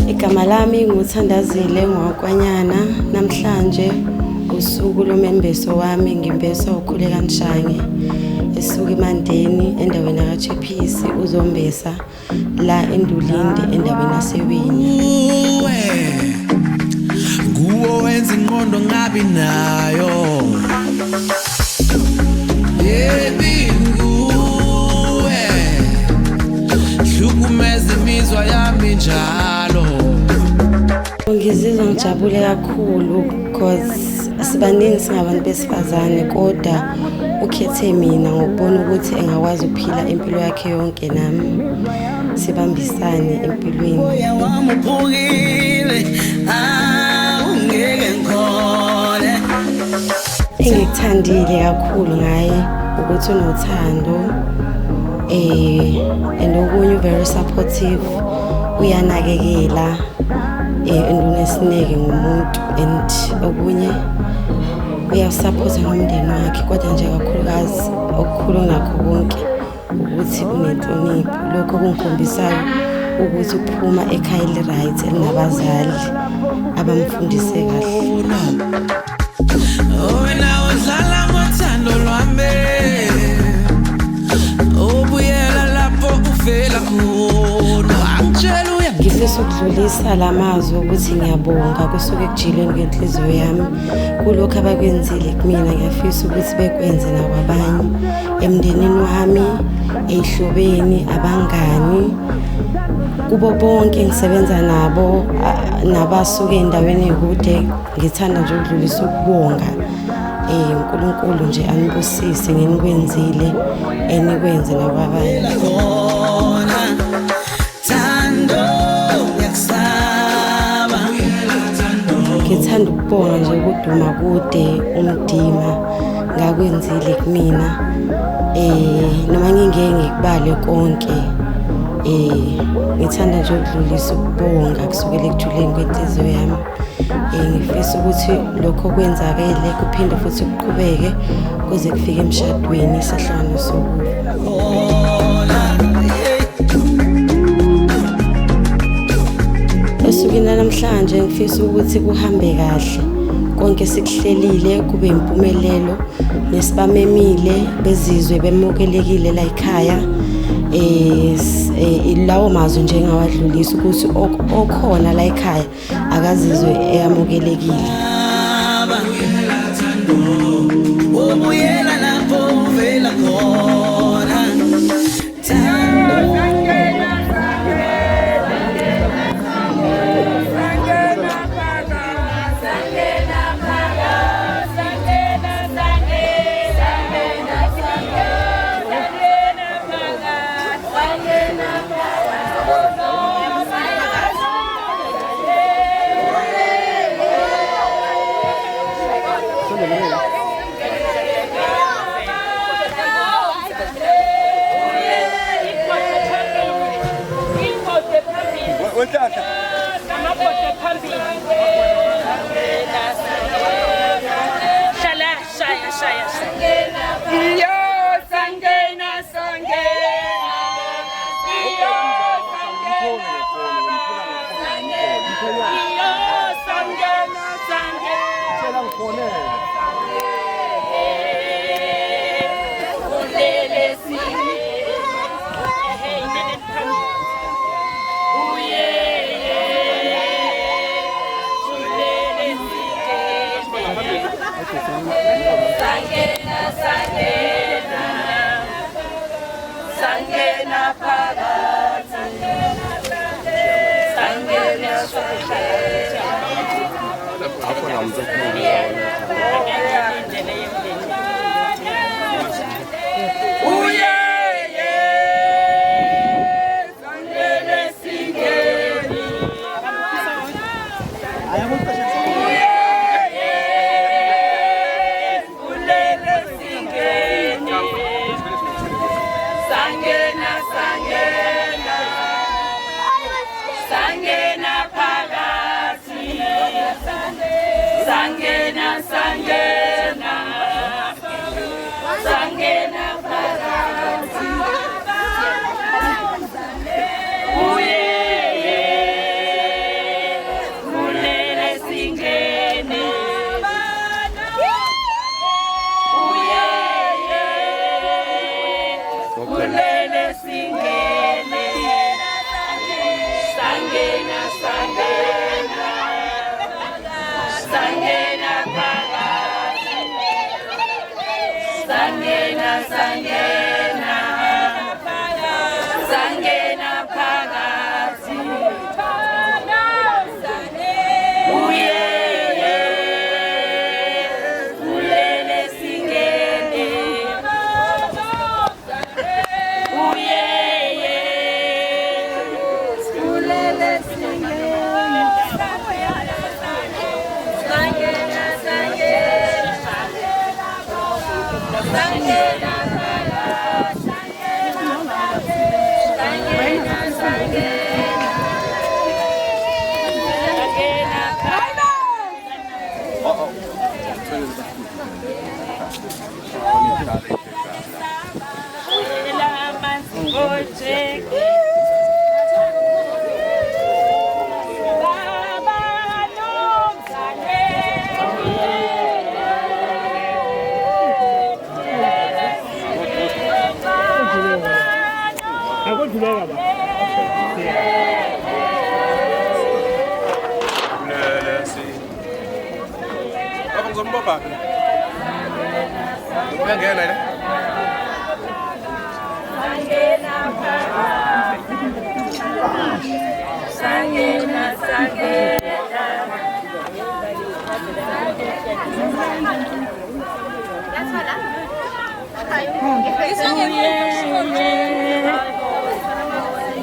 Igama lami nguthandazile Ngwakwanyana. Namhlanje usuku lomembeso wami ngimbeswa uKhuleka Nshange esuka eMandeni endaweni kaChephisi uzombesa la eNdulindi endaweni yaseWini. Nguwo wenza ingqondo ngabi nayo. Baby nguwe hlukumeza imizwa yami njalo. Ngizizwa ngijabule kakhulu because asibaningi singabantu besifazane kodwa ukhethe mina ngokubona ukuthi engakwazi ukuphila impilo yakhe yonke nami sibambisane empilweni. Engikuthandile kakhulu ngaye ukuthi unothando and okunye very supportive, uyanakekela and unesineke ngumuntu, and okunye uyasupport nomndeni wakhe, kodwa nje kakhulukazi okukhulu nakho konke ukuthi unenhlonipho. Lokho kungikhombisayo ukuthi uphuma ekhaya eli-right elinabazali abamfundise kahle. Wena udlala ngothando lwami, ubuyela lapho uvela khona. Angitshela ngifisa ukudlulisa la mazwi ukuthi ngiyabonga kusuke ekujileni kwenhliziyo yami kulokho abakwenzile kumina. Ngiyafisa ukuthi bekwenze nakwabanye emndenini wami, ezihlobeni, abangani, kubo bonke engisebenza nabo nabasuke endaweni ekude. Ngithanda nje ukudlulisa ukubonga uNkulunkulu nje anibusise ngenikwenzile enikwenze nakwabanye. Ngithanda ukubonga nje ukuduma kude umdima ngakwenzile kumina, noma ngingeke ngikubale konke. Ngithanda nje ukudlulisa ukubonga kusukela ekujuleni kwenhliziyo yami. Ngifisa ukuthi lokho kwenzakele kuphinde futhi kuqhubeke kuze kufike emshadweni isihlanu sokufa. Esukwini namhlanje ngifisa ukuthi kuhambe kahle, konke sikuhlelile kube impumelelo, nesibamemile bezizwe bemukelekile la ekhaya. Lawo mazwi nje ngawadlulisa ukuthi okhona la ekhaya akazizwe eyamukelekile. ubuyela lapho uvela khona. Sangena, Sangena, Sangena. Ulele singene Sangena sangena Sangena phakathi Sangena sangena Sangena phakathi Ulele singene Ulele singene Sangena Sangena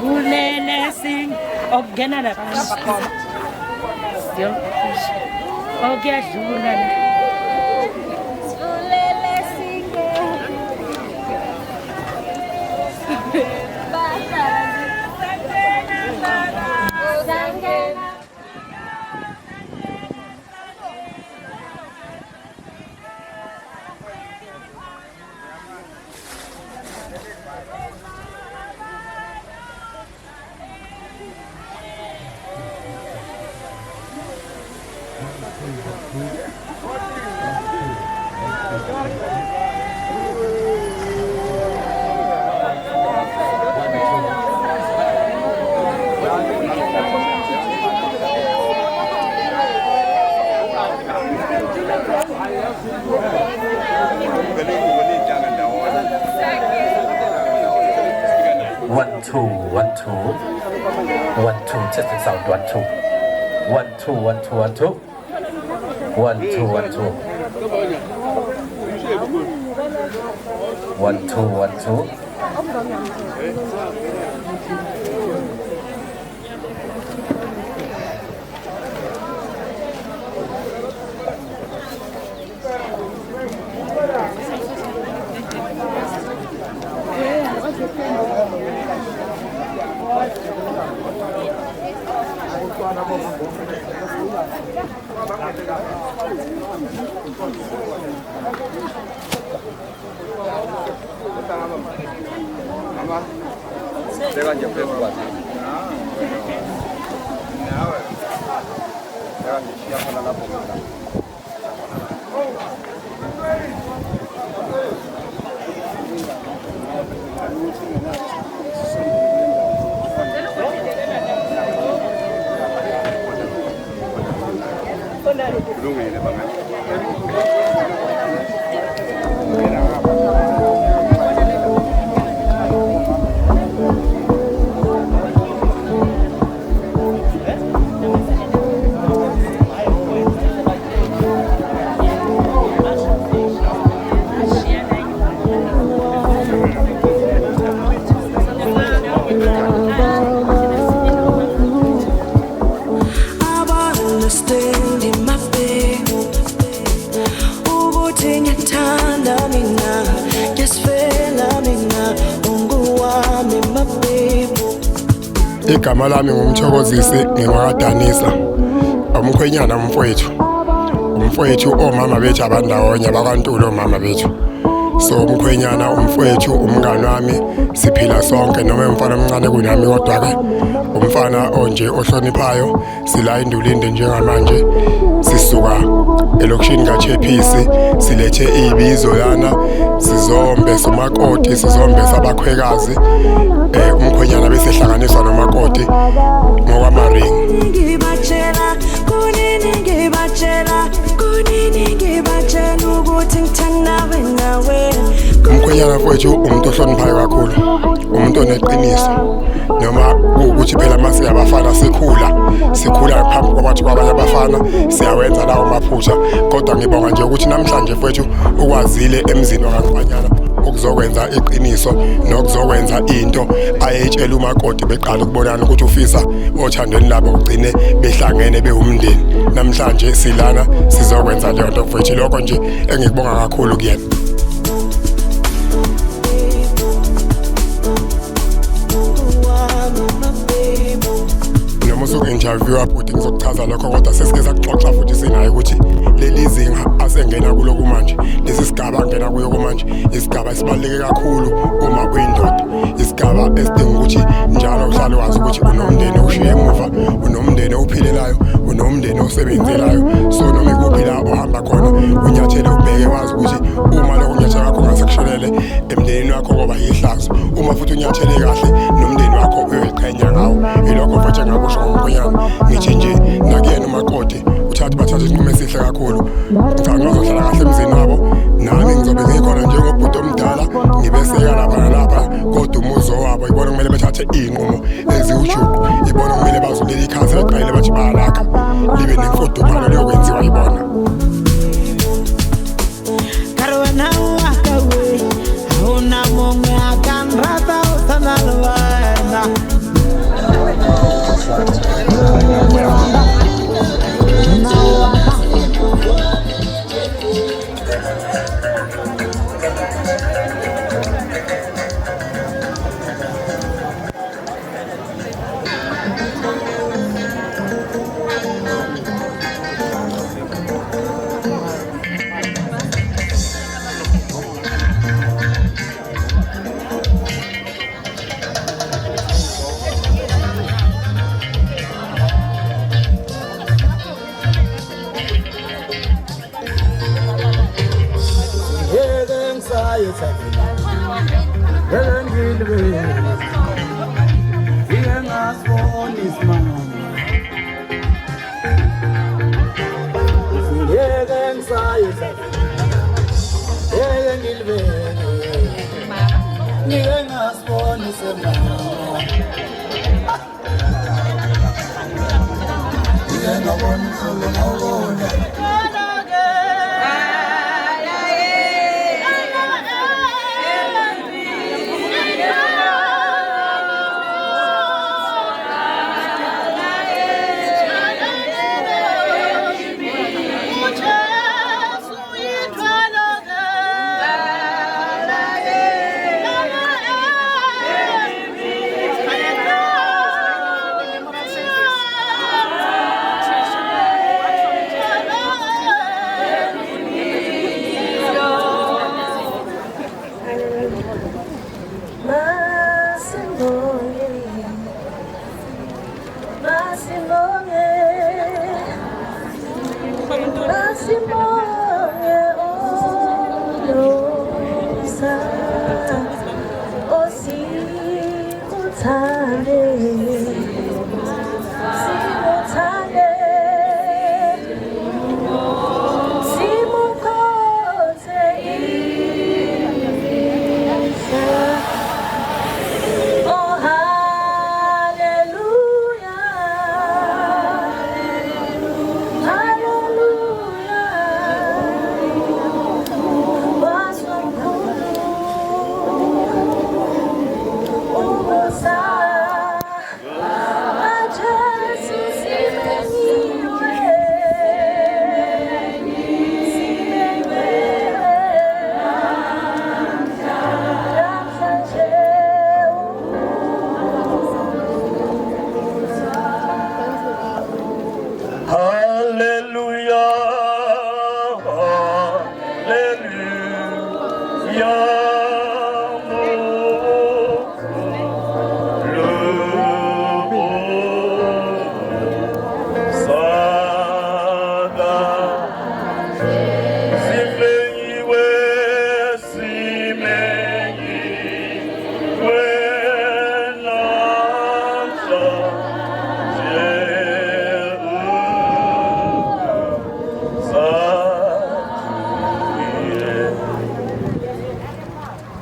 Ulele sing okugena la still okuyadlula Ulele singe One two one two one two test the sound 1 2 1 2 1 2 1 2 1 2 1 2 1 2 1 2 내가 이제 빼고 왔지. 내가 이제 시합 하나 봅니다. 부동이 방안. Igama lami ngumthokozisi ngingakadanisa umkhwenyana umfowethu omama bethu abandawonye bakwaNtuli omama bethu so umkhwenyana umfowethu umngani wami siphila sonke noma umfana omncane kunami kodwa ke umfana onje ohloniphayo sila eNdulinde njengamanje sisuka elokishini kaChephisi silethe ibizo yana sizombe somaqo nomakoti sizombesa abakhwekazi umkhwenyana bese ehlanganiswa nomakoti ngokwamaringi. Ngibatshela ukuthi ngithanda nawe. Umkhwenyana mfowethu umuntu ohloniphayo kakhulu, umuntu oneqiniso, noma ukuthi phela mase abafana sikhula phambi kwabantu kwabanye abafana siyawenza lawo maphutha, kodwa ngibonga nje ukuthi namhlanje mfowethu ukwazile emzini wakaNgwanyana ukuzokwenza iqiniso nokuzokwenza into ayetshela umakoti beqala ukubonana ukuthi ufisa othandweni labo ugcine behlangene bewumndeni. Namhlanje silana sizokwenza leyo nto mfowethu, lokho nje engikubonga kakhulu kuyena. Interview bhuti ngizokuchaza lokho, kodwa sesike sakuxoxa futhi sinaye ukuthi leli zinga asengena kuloko manje, lesi sigaba angena kuyo manje isigaba esibaluleke kakhulu uma uyindoda, isigaba esidinga ukuthi njalo uhlale wazi ukuthi unomndeni ushiye emuva, unomndeni ophilelayo, unomndeni osebenzelayo. So noma ikuphi la ohamba khona unyathele ubheke wazi ukuthi uma lokho unyathela kakho ngasekushelele emndenini wakho ngoba yihlazo, uma futhi unyathele kahle nomndeni wakho uyoyiqhenya ngawo. Ilokho futhi engakusho ngomkhwenyana, ngithi nje nakuyena umakoti bathathe isinqumo esihle kakhulu. Ngicabanga bazohlala kahle emzini wabo, nami ngizobe ngikhona njengobhuti omdala ngibeseka lapha nalapha, kodwa umuzo wabo ibona kumele bethathe iy'nqumo eziwujuqu, ibona kumele bazoleli ikhasi beqayile bathi bayalakha libe nemfudumalo liyokwenziwa ibona.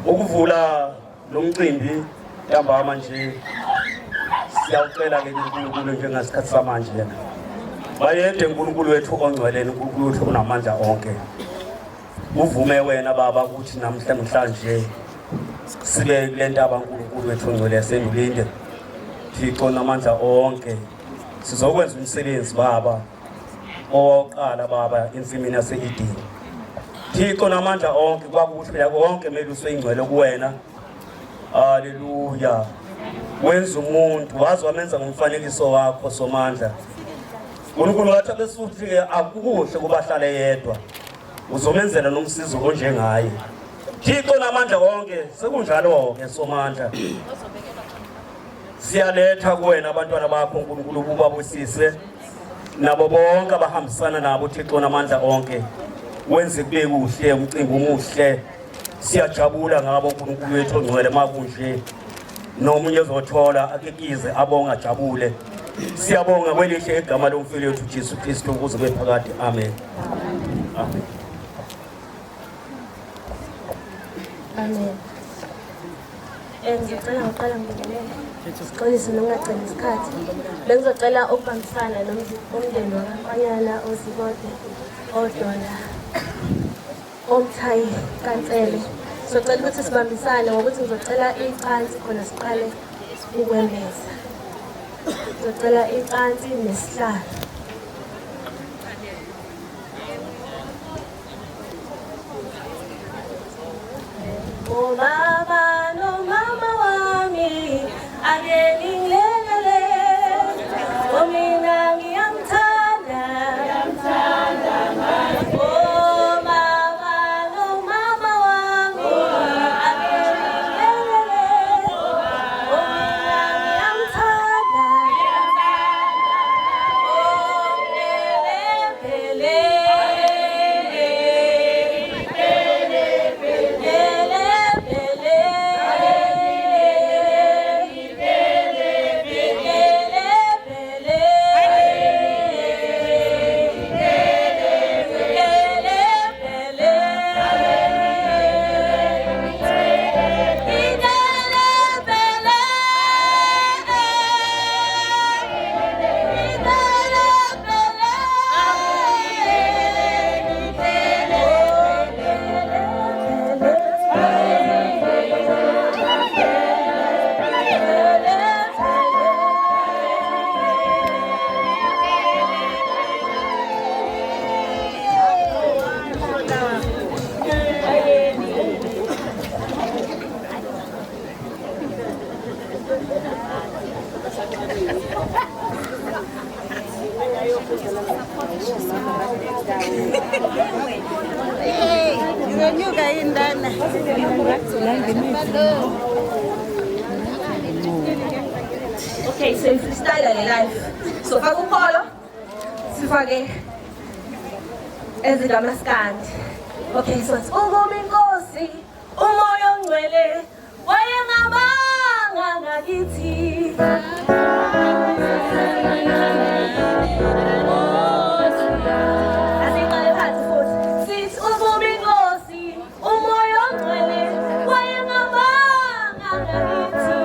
ukuvula lo mcimbi ntambama nje siyawucela ke uNkulunkulu njengesikhathi samanje yena bayede uNkulunkulu wethu ongcweleni uNkulunkulu wethu unamandla onke uvume wena baba ukuthi namhlanje sibe kule ntaba uNkulunkulu wethu ongcwele yasendulinde Thixo namandla onke sizokwenza umsebenzi baba oqala baba ensimini yaseEdeni Thixo namandla onke kwakuthi phela konke mele useyingcwele kuwena haleluya wenza umuntu wazi wamenza ngomfanekiso wakho somandla uNkulunkulu wathi besuthi akukuhle kubahlale yedwa uzomenzela nomsizi onjengaye Thixo namandla onke sekunjalo ke somandla siyaletha kuwena abantwana bakho uNkulunkulu ubabusise nabo bonke abahambisana nabo Thixo namandla onke wenze kube kuhle umcimbi umuhle siyajabula ngabo uNkulunkulu wethu ongcwele makunje nomunye uzothola akekize abonga jabule siyabonga kwelihle igama lomfili wethu Jesu Kristu ukuze kube phakade amen amen amen ngicela uqala ngibingelele sixolise nongagcina isikhathi bengizocela ukubambisana nomndeni wakwaNyana oZibode oDola Omthayi Kansele socela ukuthi sibambisane ngokuthi ngizocela icansi khona siqale ukwembeza ngizocela icansi nesihlalo Oh baba no mama wami akelingilele oh mina ngiyamthanda oh baba no mama wami akelingilele oh mina ngiyamthanda oh pele Okay, so freestyle live. So faka ukholo sifake ezidamaskandi. Okay, so uvuma inkosi umoya ongcwele wayengabanga ngakithi. Asiqale phansi futhi. Sithi uvuma inkosi umoya ongcwele wayengabanga ngakithi.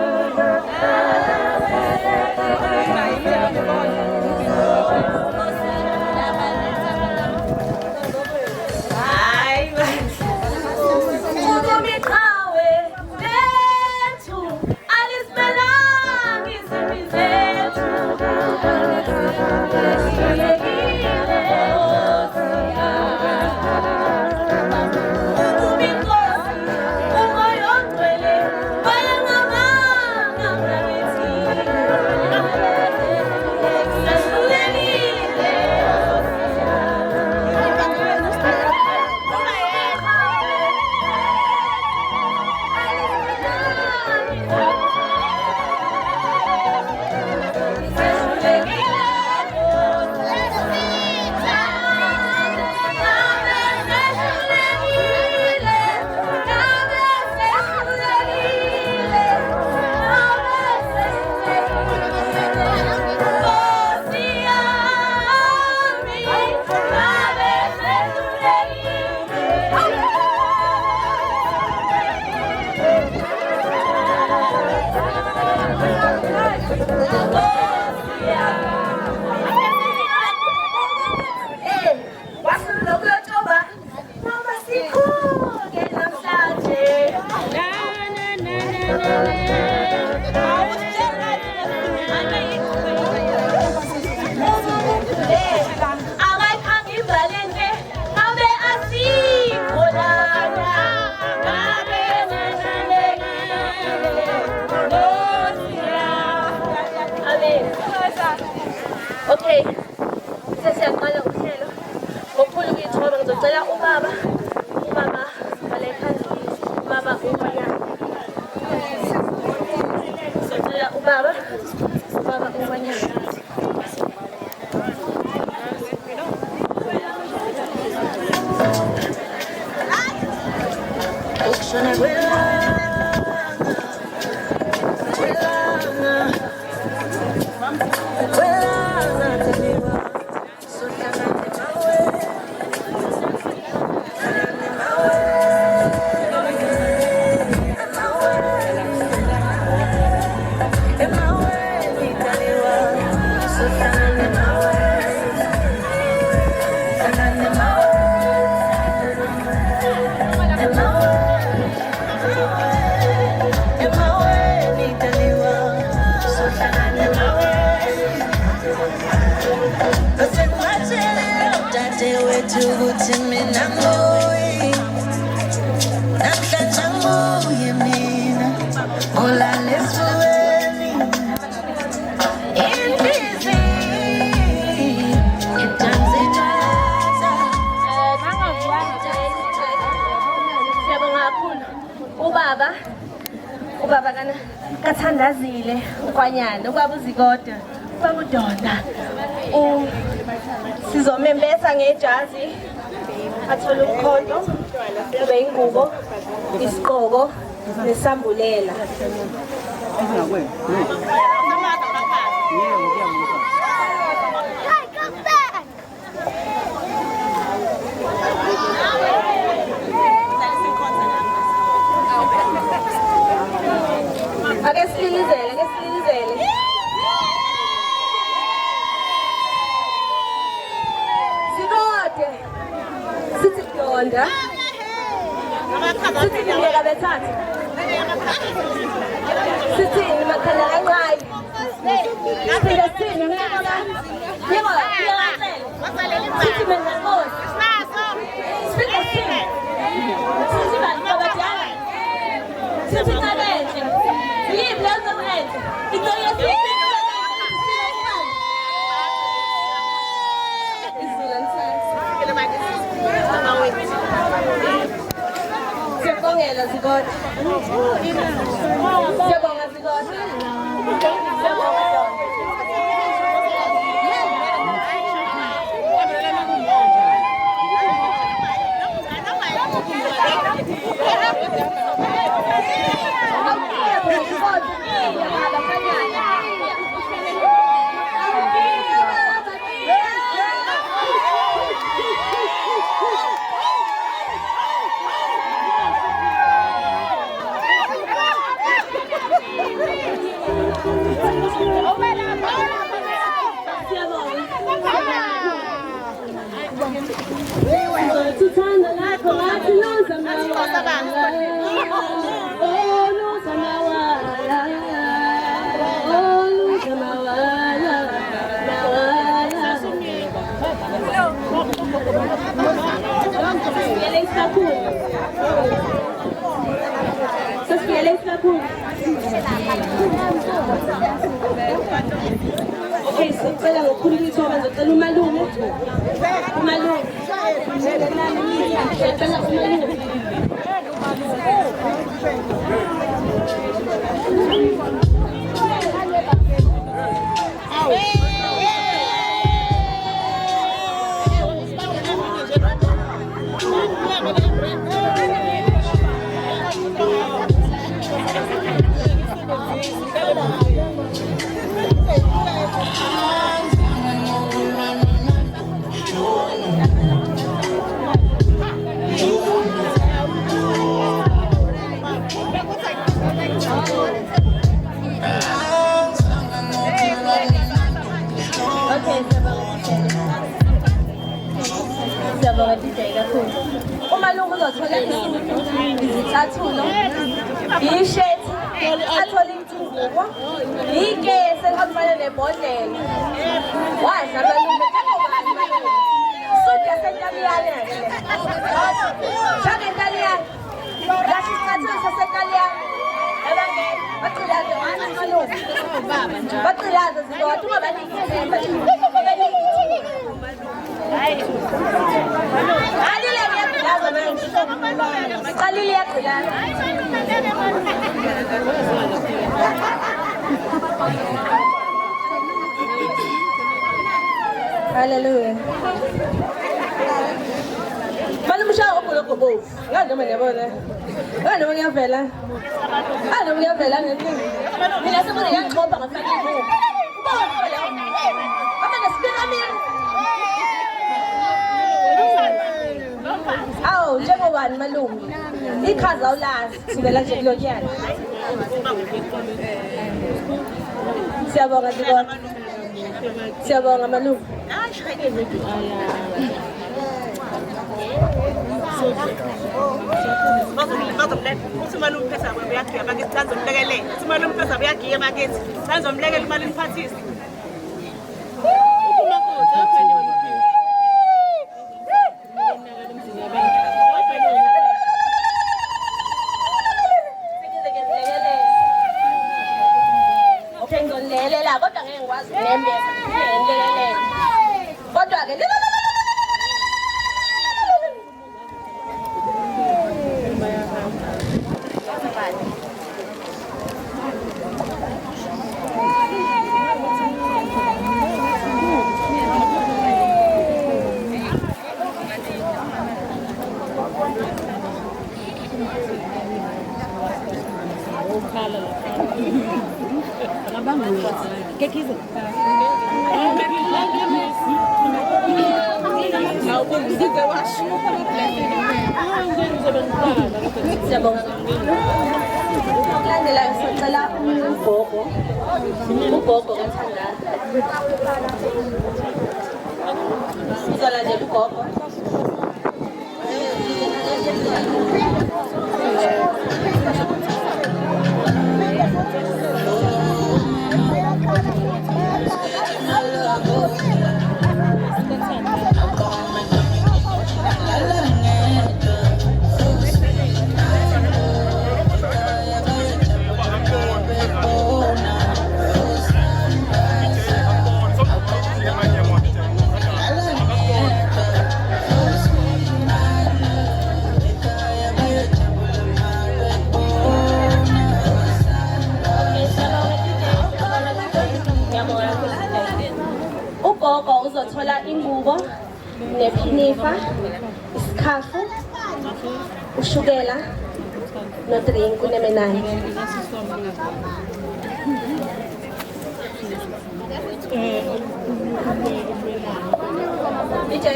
ukuthi mina nguwe namhlanje nguye mina olala esifubeni imbizi idansi ijalaza Siyabonga kakhulu ubaba kathandazile ukwanyana ubaba uzikoda ubaba uDonda sizomembesa ngejazi athola ukhondo kube ingubo isiqoko nesambulela Ake sililizele Sikode sithi Donda sithi ngiyeka bethathu sithi makhanda kancane siphinde sithi ngiyeka sithi mina Nkosi siphinde sithi babajana sithi ngalendle yiphi lezo endle into yesiphi Siyabongela Zikode. Siyabonga Zikode. Siyabonga Donda. Okay, sicela ngokukhuluma ithoba ngicela umalume. Ngicela umalume. Siyabonga DJ kakhulu. Umalungu uzothola izicathulo, ishethi, athola intubo, igesi elihambisana nebhodlela. Wadla amalungu kanobani malungu. Suti yaseNtaliyane ke. Shaka eNtaliyane. Kahle isicathulo saseNtaliyane. Ebangela bacilaze wani malungu. Bacilaze Zikode ungabaniki ithemba. Hallelujah. Malu mshaho kuloko bovu. Ngani ngiyabona. Ngani ngiyavela. Ngani ngiyavela ngendlela. Mina sebona ngiyaqhomba ngafaka ingubo. Ubona la. Abana spinamini. Awu njengobani malungu ikhaza awulazi sivela nje kulotyana siyabonga Zikode siyabonga malungu uthi malume phesa uyagiya bakithi sanzomlekelela uthi malume phesa uyagiya bakithi sanzomlekela imali niphathise ngiyayihelela kodwa ngeke ngikwazi nembeza ngiyendelelele kodwa ke Landela sicela ugogo kaThandana uzolandela ugogo ugogo uzothola ingubo nephinifa isikhafu ushukela no-drink unemenani DJ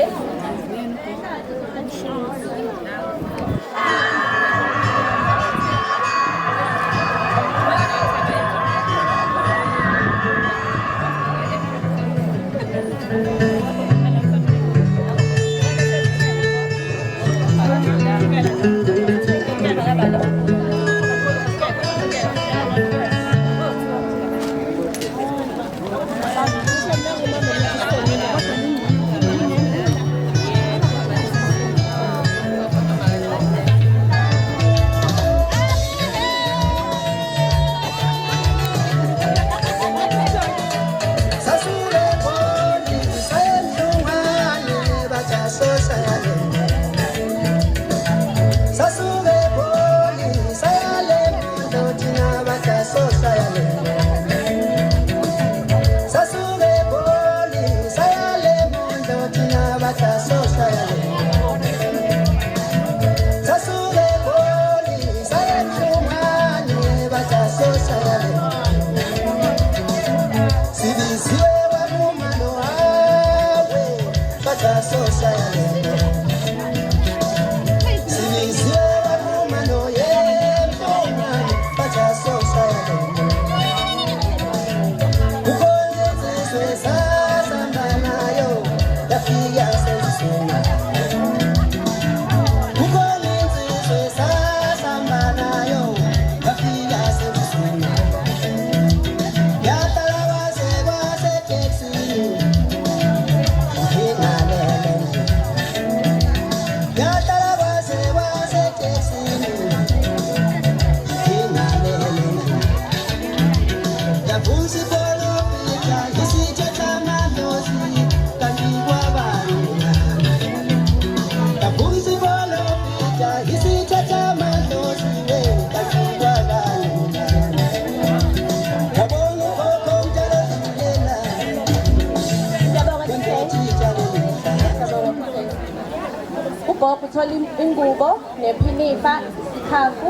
ugogo uthola ingubo nephinifa isikhafu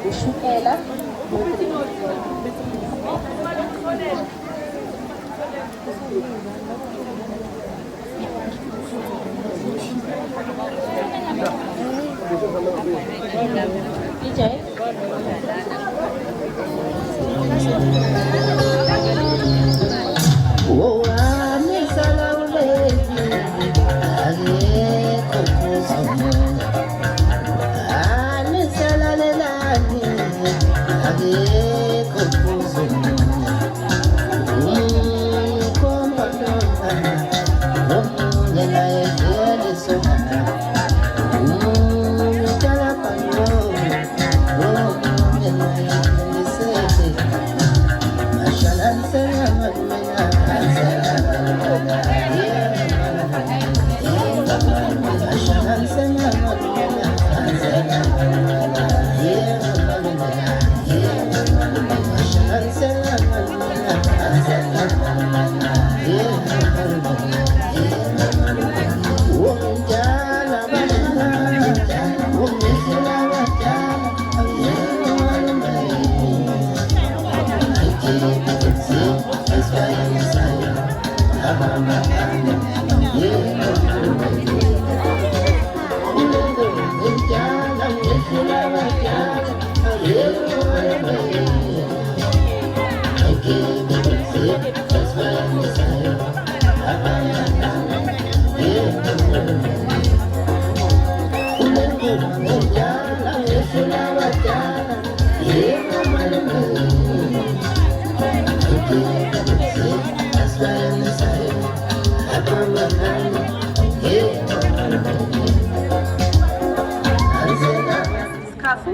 ushukela DJ Oh, I'm Mashallah, Kafu,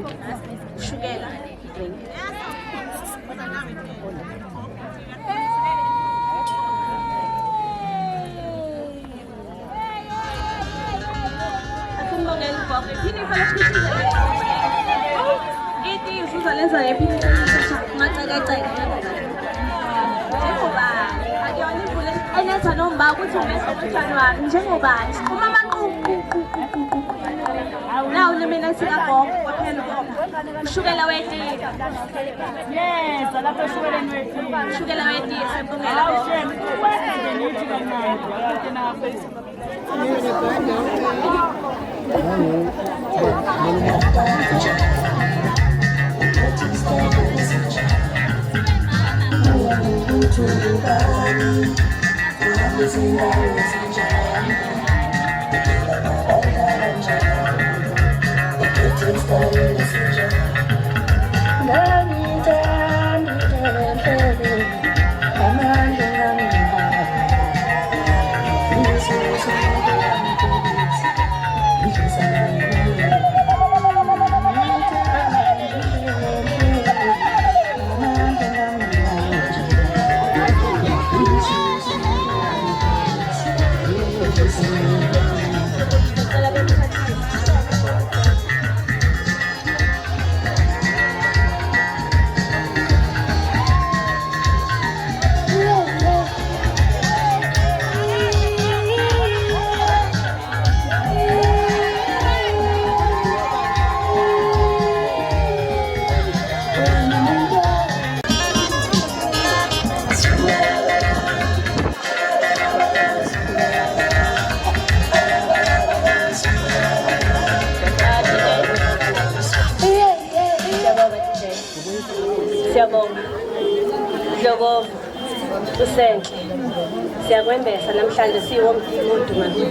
shukela, drink. Akumbongela ubaba, iphini ifana sikhishile. Iti usuzalenza ngephini ungacekaceka. Njengoba akuyona imvula enetha nomba ukuthi umesa umthwalo wami njengobani uma amaqhuqu nawu nemina sikagogo kwaphela ushukela wetiye Yes, lapho eshukeleni wethu. ushukela wetiye sembongela gogo Nithi kancane. Kodwa na Facebook. Siyabonga. Dlobo usenhle. Siyakwembesa namhlanje siwomdumadu.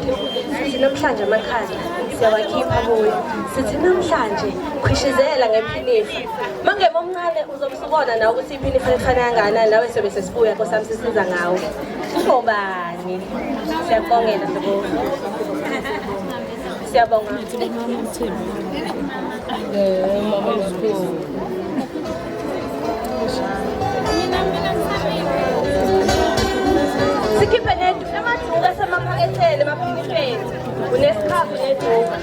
Sithi namhlanje amakhaya siyawakhipha kuyo. Sithi namhlanje khwishizela ngephinifa. Mangema omncane uzomsubona nawe ukuthi iphinifa lefana kangakanani nawe sobe sesibuya nkosami sisiza ngawe. Ngobani? Siyabongela Dlobo. Siyabonga. Mama usiphezulu. Sikhiphe namaduka asemaphaketheni emaphinifeni. Unesikhafu neduka.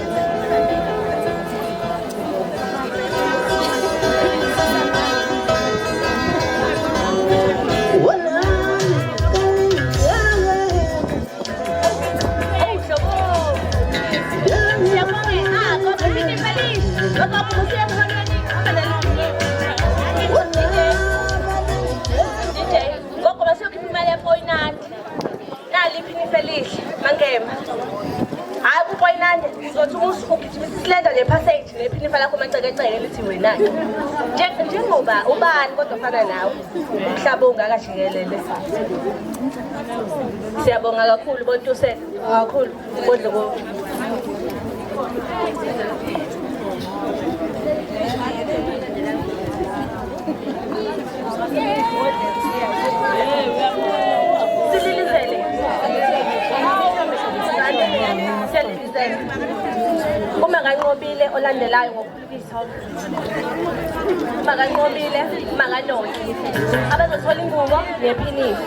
Mangema. Hayi kupoyinande uzothi usisilenda le passage nephinifa lakho macekeceke lithi wena. Njengoba ubani kodwa fana nawe. Umhlaba ungakajikelele. Siyabonga kakhulu bontuse. Kakhulu bodloko. Uma kanqobile olandelayo ngokuphikisa uma kanqobile makanonke abazothola ingubo nephinifa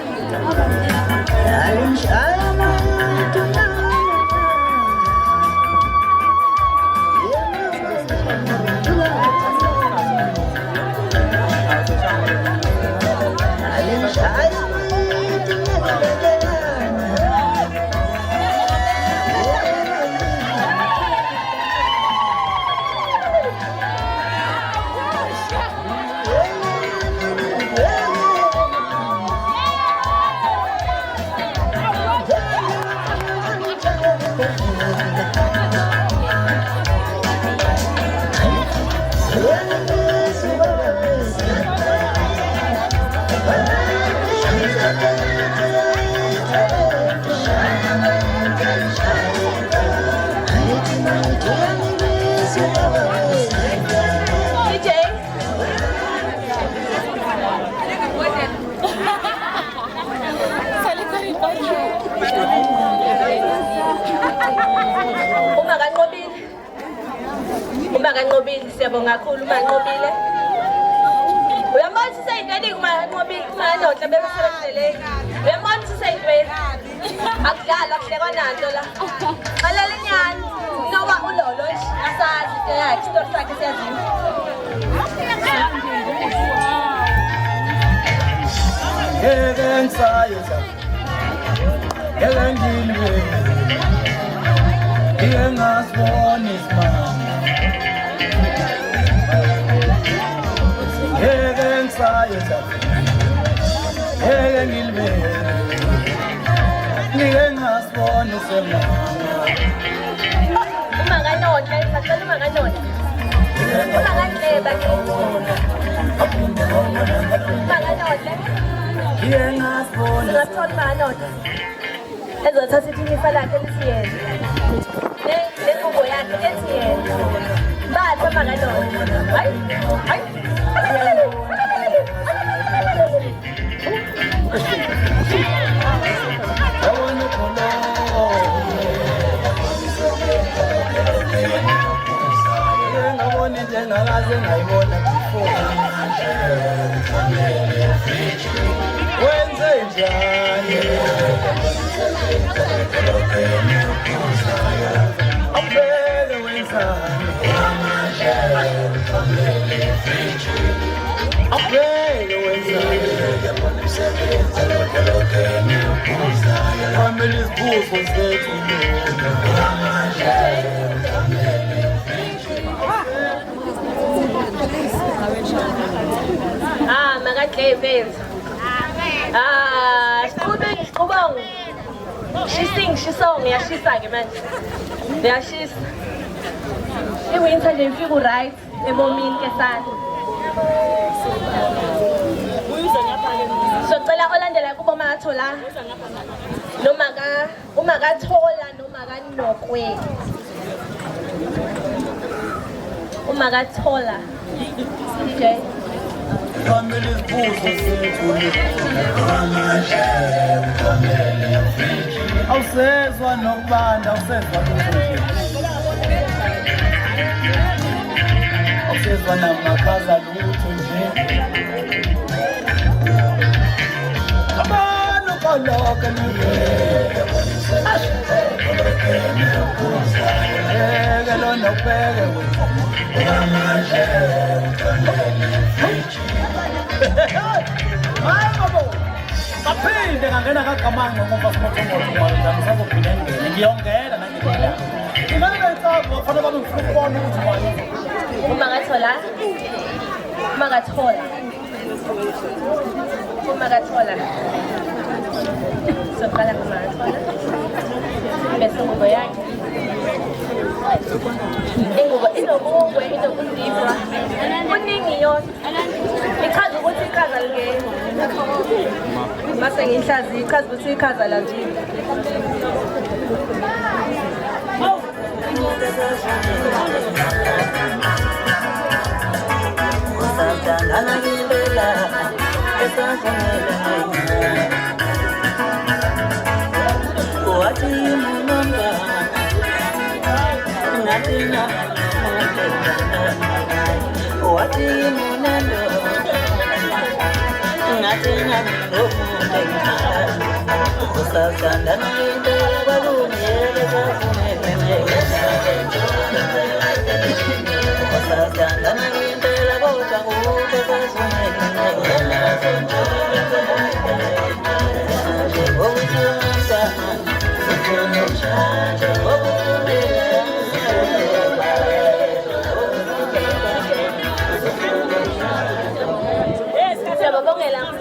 Nqobile siyabonga kakhulu uManqobile. Uyambona sisayintweni kuManqobile kuManodla bebesebenzele. Uyambona sisayintweni. Akudala kuhlekwa nanto la. Xalela inyani ngoba ulolo nje asazi into yakhe isitori sakhe siyaziwa. Ngisayo elangilwe ngasibona isimanga ngisayo elangilwe ngasibona isimanga Umanganodla isacela umanganodla. Umanganodla ke. Umanganodla. Singathola umanganodla. Ezothatha ithinifa lakhe lisiyena. Lengubo yakhe esiyena. Bathi umanganodla. Hayi. Hayi. Ngakaze ngayibona before wenze njani abele wenzani abele wenzani family isibuzo sethu Makadlevez. Siqhubong. She sings, she song, yashisa-ke manje. Yashisa. I-winter nje ifika right ebomini ke sana. Socela olandela kubo Makathola. Umakathola noMakanokwe. Umakathola. DJ. Family isibuzo sethu awusezwa nokubanda awusezwa awusezwa namakhaza lutho nje abantu kaloke eke lona ubheke hayi babo aphinde ngangena kaGamango ngoba simothongothongo njani sazophinde ngene ngiyongena nangiyela imali betsabo kufanele babe ngifuna ukubona ukuthi manje Umakathola soqala ngoMakathola bese ingubo yakhe ingubo inobungwe inobuzibwa kuningi yona ichaza ukuthi ichaza ligeni mase ngihlaziya ichaza ukuthi ichaza lazini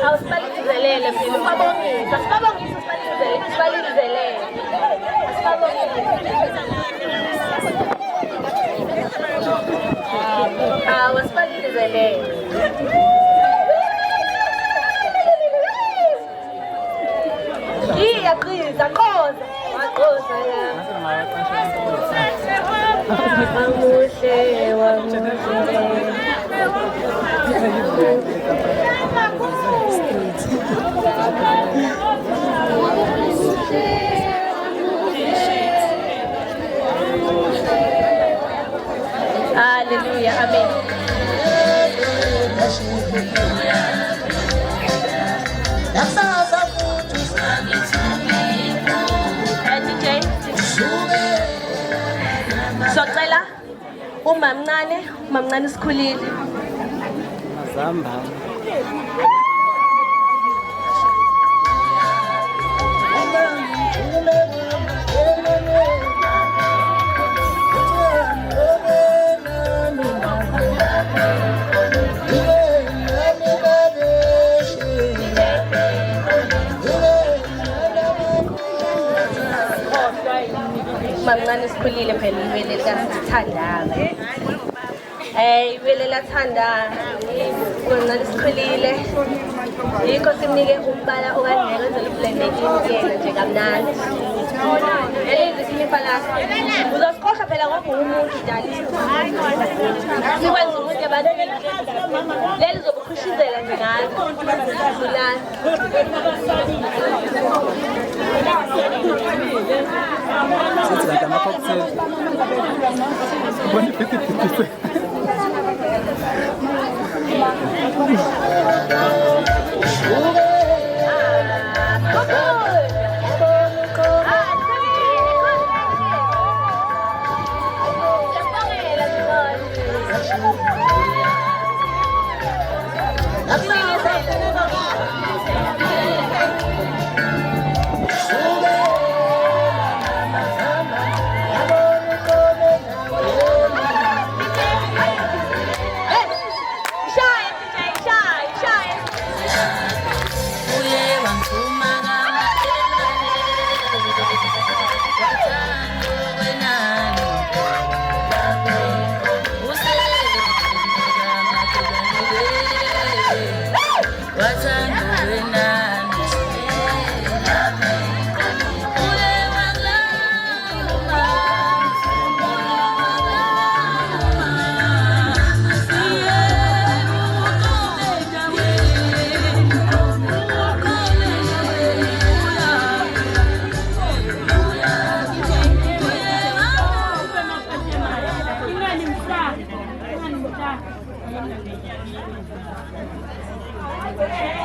Awusibalizelele mina ubabongisa sibabongisa usibalizelele wasibalizelele iyaqhiza qoza waqoza la Hallelujah. Amen. DJ socela umamncane sikhulile. Mamncane sikhulile phela ibele likasithandana. Ibele lathanda mamncane sikhulile. Yikho simnike umbala okangeke enzele ublendekini kuyena nje kamnandi. Elenze isinipha lakho. Uzosikhohlwa phela ngoba umuntu njalo. Sikwenza umuntu ebantwini. Leli zobukhishizela nje ngazo. Zulani. It's like a cocktail.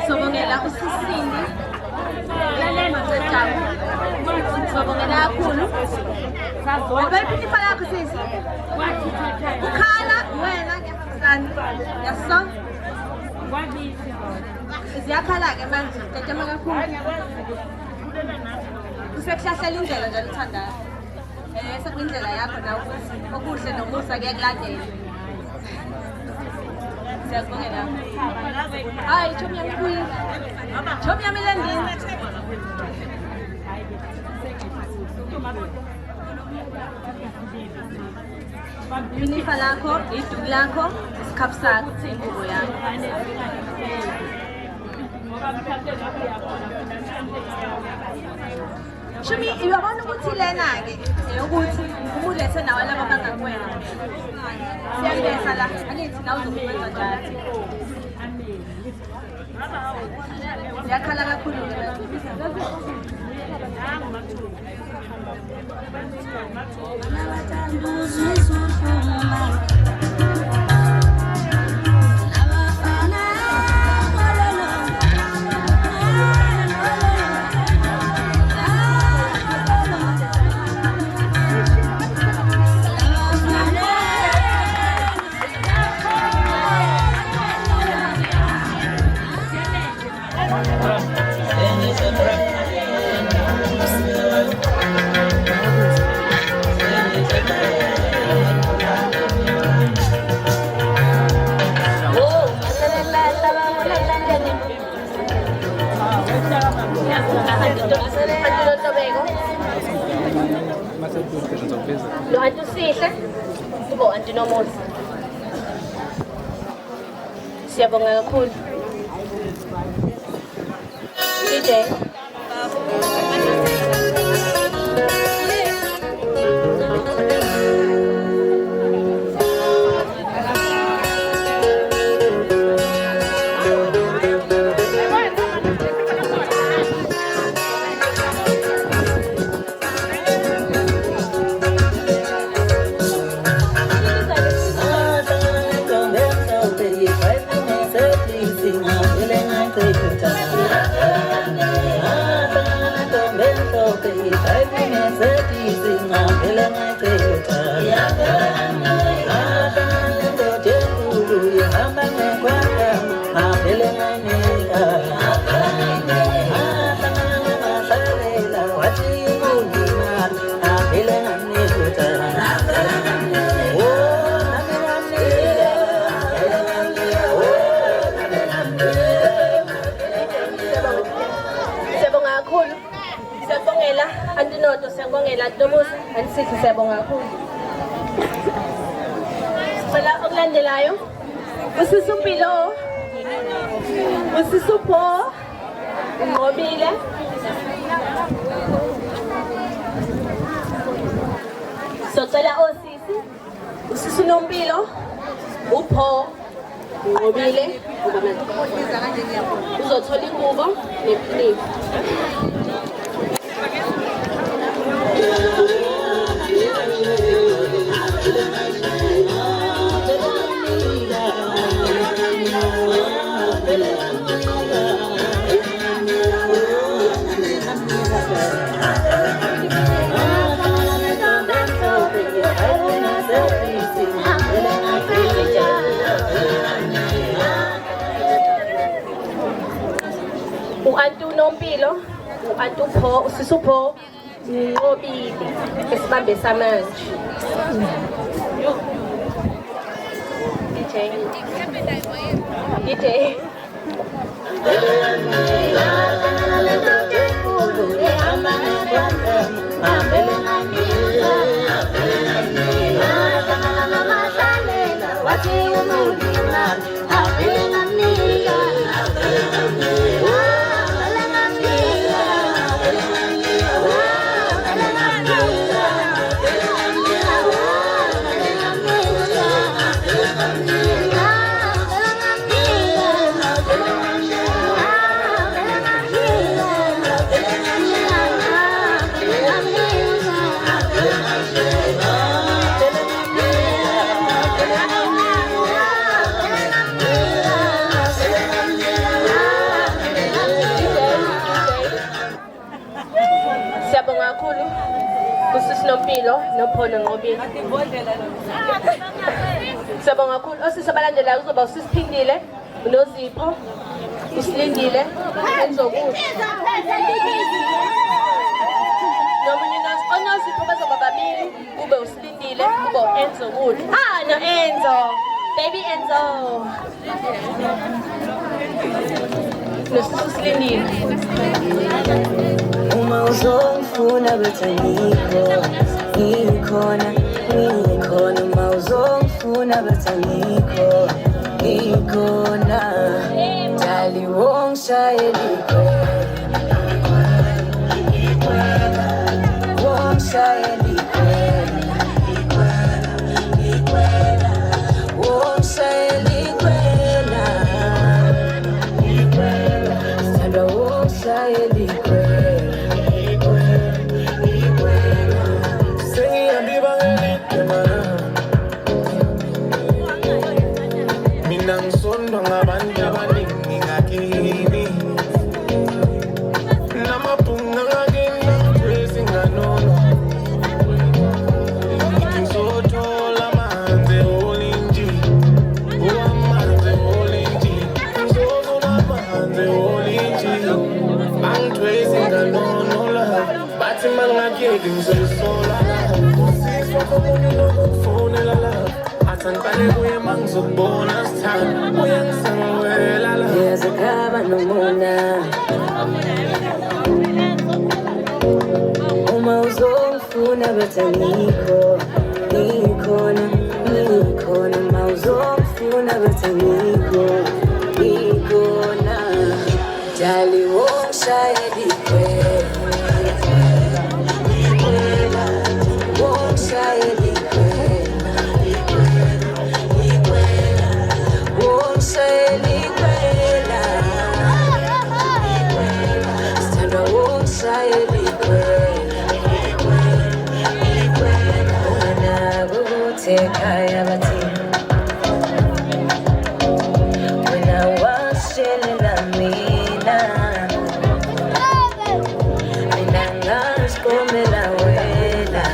Sobongela usisini. Matsatsabu. Sobongela kakhulu. Ubeliphi ifa lakho sisi? Ukhala wena ngiyafisana. Yaso. Ziyakhala ke manje. Tetema kakhulu. Usekuhlahlela indlela njalo uthandayo. Sekuyindlela yakho nawe ukuthi okuhle nomusa kuyakulandela. Siyabongela. Hayi, chomi yami kuyi. Chomi yami landini. Inifa lakho, iduku lakho, isikhapu sakho, ingubo yakho. Shumi, uyabona ukuthi lena-ke ukuthi umulethe nawe laba abangakwena. Siyangeza la, angithi nawe uzokwenza njalo. Ziyakhala kakhulu ke manje. Lo antu sihle, ubo antu nomusa. Siyabonga kakhulu. DJ. Andinoto siyabongela Dumus anisithi siyabonga kakhulu. Sicela okulandelayo usisumpilo usisupho unqobile socela osisi usisunompilo upho unqobile uzothola ingubo nephinifu. U-Antu Nompilo, u-Antu Pho, usisupho unqobile esibambe samanje. DJ. Usisinompilo nophono ngqobile. Siyabonga kakhulu osisi abalandelayo kuzoba usisiphindile uNozipho usilindile enzokuthi nomunye oNozipho bazoba babili kube usilindile kube enzokuthi no Enzo baby Enzo nosisi usilindile. Uma uzongifuna bese ngikhona uma uzongifuna bese ngikhona dali wongishayela Uma uzongifuna bese ngikhona uma uzongifuna bese ngikhona dali wongishayela Kaya bati wena washelela mina ngasikomela wena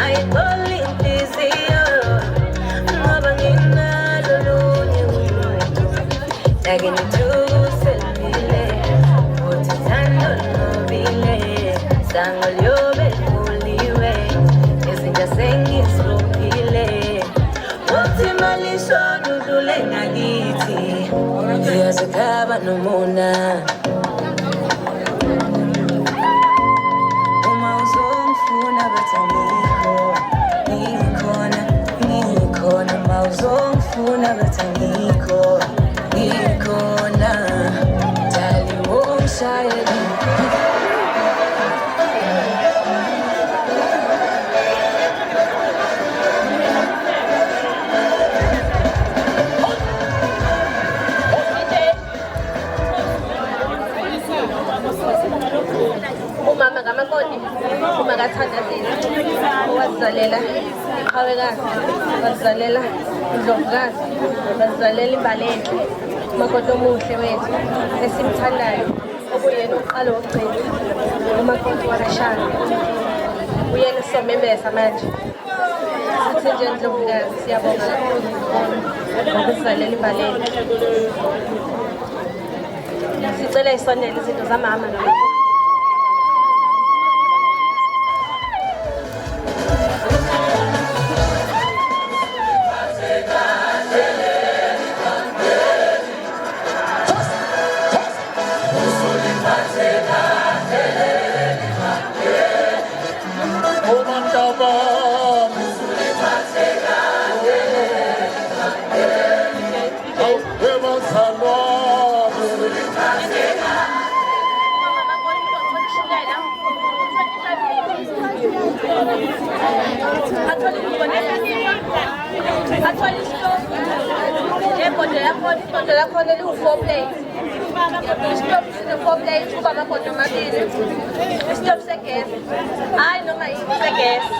ayikoli inhliziyo ngoba nginalo lunye lakini tuselile uthi thando nobile sango lyobe kuliwe izinto sengisluphile uthi malisho dudule ngakithi uyazikhaba nomona uma uzongifuna bathangikho ngikhona uma uzongifuna bathangikho ngikhona dali wongishayeli umama ngamakoti uma kathandazile wazizalela iqhawekazi wazizalela indlovukazi wazizalela imbalele umakoti omuhle wethu esimthandayo okuyena uqalo wokugcina umakoti wakashana uyena somembesa manje sithi nje ndlovukazi siyabonga kakhulu ngokuzizalela imbalele sicela isonele izinto zamama ipoto lakhona liwu-4 plates isitofu sine-4 plates kuba amabhodo amabili isitofu segesi hayi noma yini segesi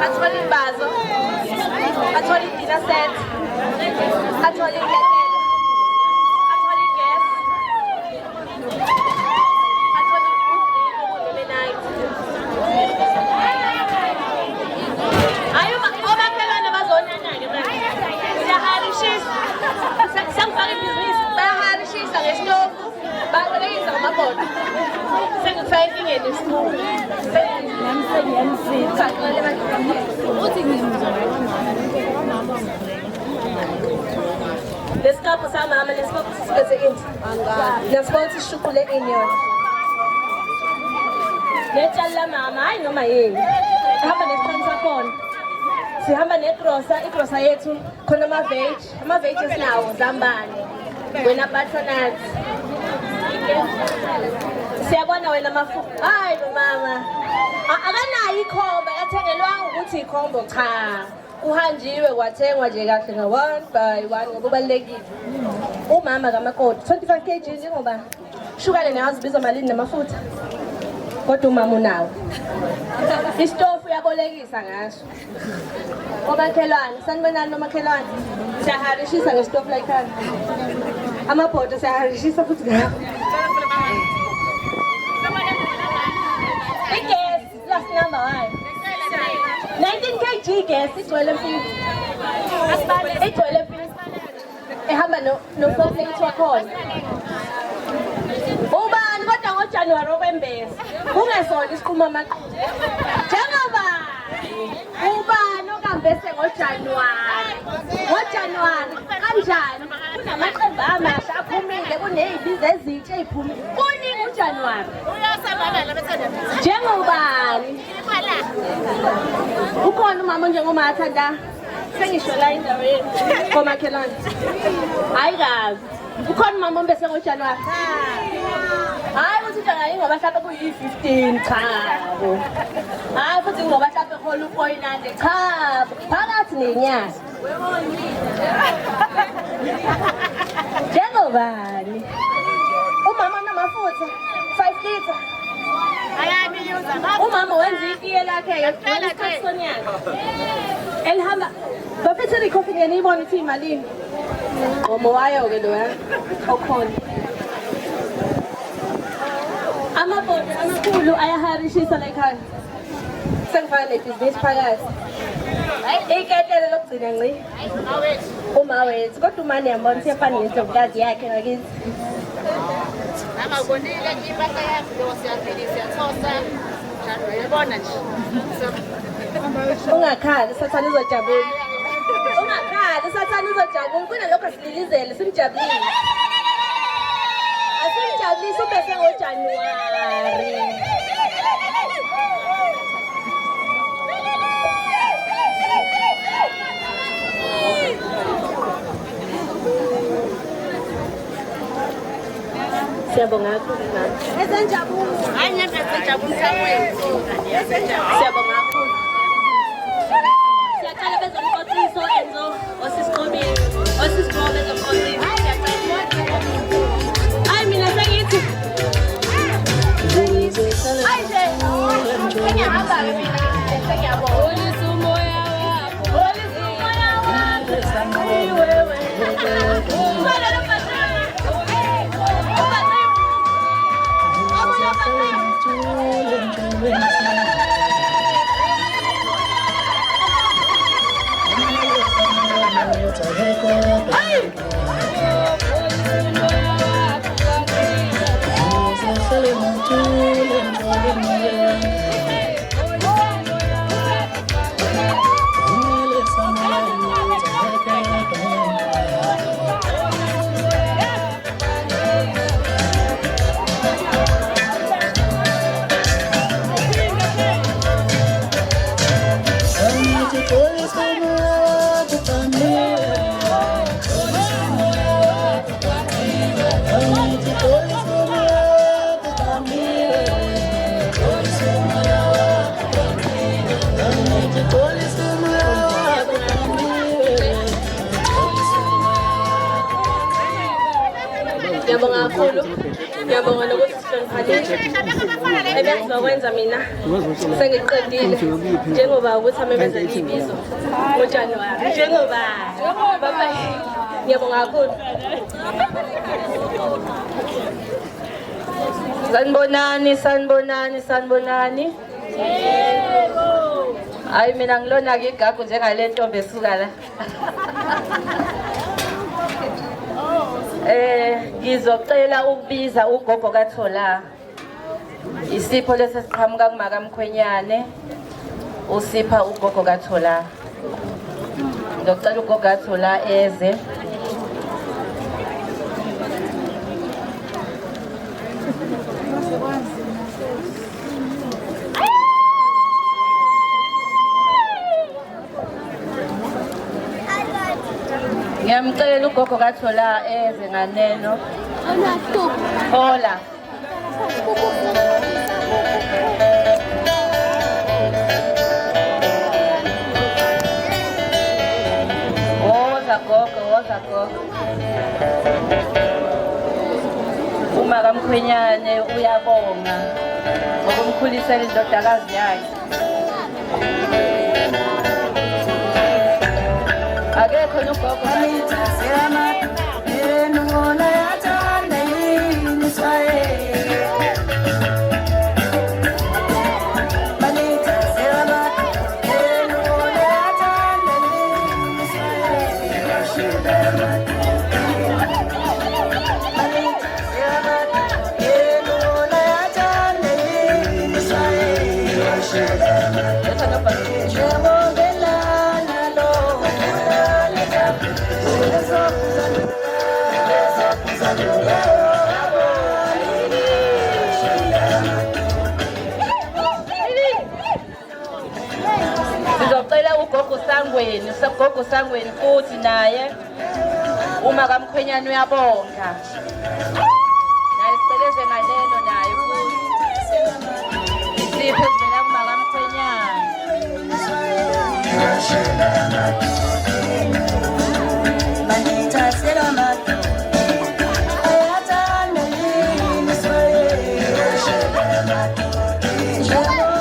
athole imbazo athole idina set athole iletelo athole igas athole udrink okunemenite hayi omakhelwane bazonana-ke siyaharishisa sengifaka ibhizinisi bayaharishisa ngesitofu babolekisa ngamabhodo sengifaka enkingeni esitofu lesikapho samama lesikapho sisibethe ini nasiba ukuthi sishuqule ini yona netshali lamama hayi noma yini ehamba nesiphani sakhona sihamba igrosa yethu khona ama-veg esinawo zambane wena butternut siyabona wena mafuta hayi nomama akanayo ikhomba yathengelwanga ukuthi ikhombo cha uhanjiwe kwathengwa nje kahle nga-1 by 1 ngoba ubalulekile umama kamakoti 25 kg njengoba shukane neyazibiza malini namafutha kodwa umama unawo isitofu uyabolekisa ngaso omakhelwane sanibonani nomakhelwane siyaharishisa ngesitofu layikhanda amabhodo siyaharishisa futhi ngawo igesi last number hayi 19 kg gas igcwele mfini igcwele mfini ehamba no-4 plate wakhona ubani kodwa ngojanuwari okwembesa kungesona isiquma amaqhubu njengoba ubani okambese ngojanuwari kanjani kunamaqembu amasha aphumile kuney'bizo ezintsha ey'phumile kuningi ujanuwari njengobani ukhona umama njengomathanda sengisho la endaweni komakhelwane hayi kazi ukhona umama ombese ngojanuwari hayi futhi njengayi ngoba mhlawumbe kuyi-15 chabo hayi futhi ngoba mhlawumbe hola upoyinande chabo phakathi nenyanga njengobani umama onamafutha 5 litre umama wenza itiye lakhe isikhathi sonyaka elihamba bafethe ikhofi ngeniyibona ukuthi imalini ngomo wayo-ke loya okhona amabhodo amakhulu ayaharishisa la ekhaya sengifana nebhizinisi phakathi iketele lokugcina ngci uma wethu kodwa umane yambona siyafana nesindlovukazi yakhe ngakithi Namabonile impahla yakho lo siyaphelisa siyathosa njalo uyabona nje ungakhali sathana izojabula ungakhali sathana izojabula kunalokho asililizele simjabulile asimjabulise ubese ngoJanuwari siyabonga kakhulu mama esenjabulo hayi ngempela esenjabulo sakwethu siyabonga kakhulu siyacala bezomkhotsiso enzo osisiqobile osisiqobe bezomkhotsiso hayi mina sengithi hayi nje ngiyahamba-ke mina sengiyabona olisa umoya wakho olisa umoya wakho wewe ngiyabonga kakhulu ngiyabonga nokuthi sihloniphanile ebengizokwenza mina sengiqedile njengoba ukuthi amemezele ibizo ngoJanuwari njengoba baba ngiyabonga kakhulu sanibonani hayi mina ngilona-ke igagu njengale ntombi esuka la ngizocela ukubiza ugogo kaThola isipho lesesiqhamuka kumaka Mkhwenyane usipha ugogo kaThola ngizocela ugogo kaThola eze ngiyamcela ugogo kaThola eze nganeno hola woza gogo uma kaMkhwenyane uyabonga ngokumkhulisela indodakazi yakhe akekho nogogo ugogo Sangweni futhi naye uma kaMkhwenyane uyabonga naye siceleze ngalelo naye futhi isipho esivela kuma kaMkhwenyane Jehovah,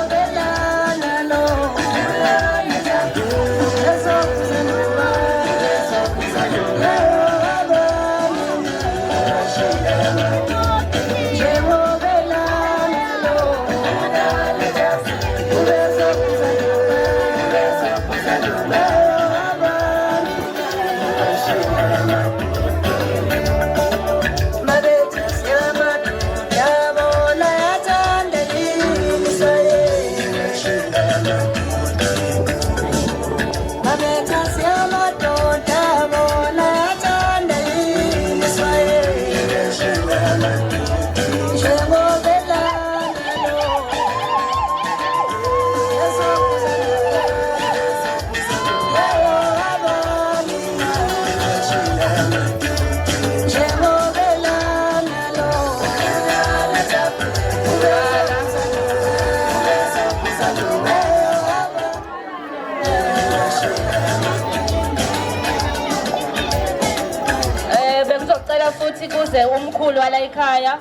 futhi kuze umkhulu wala ekhaya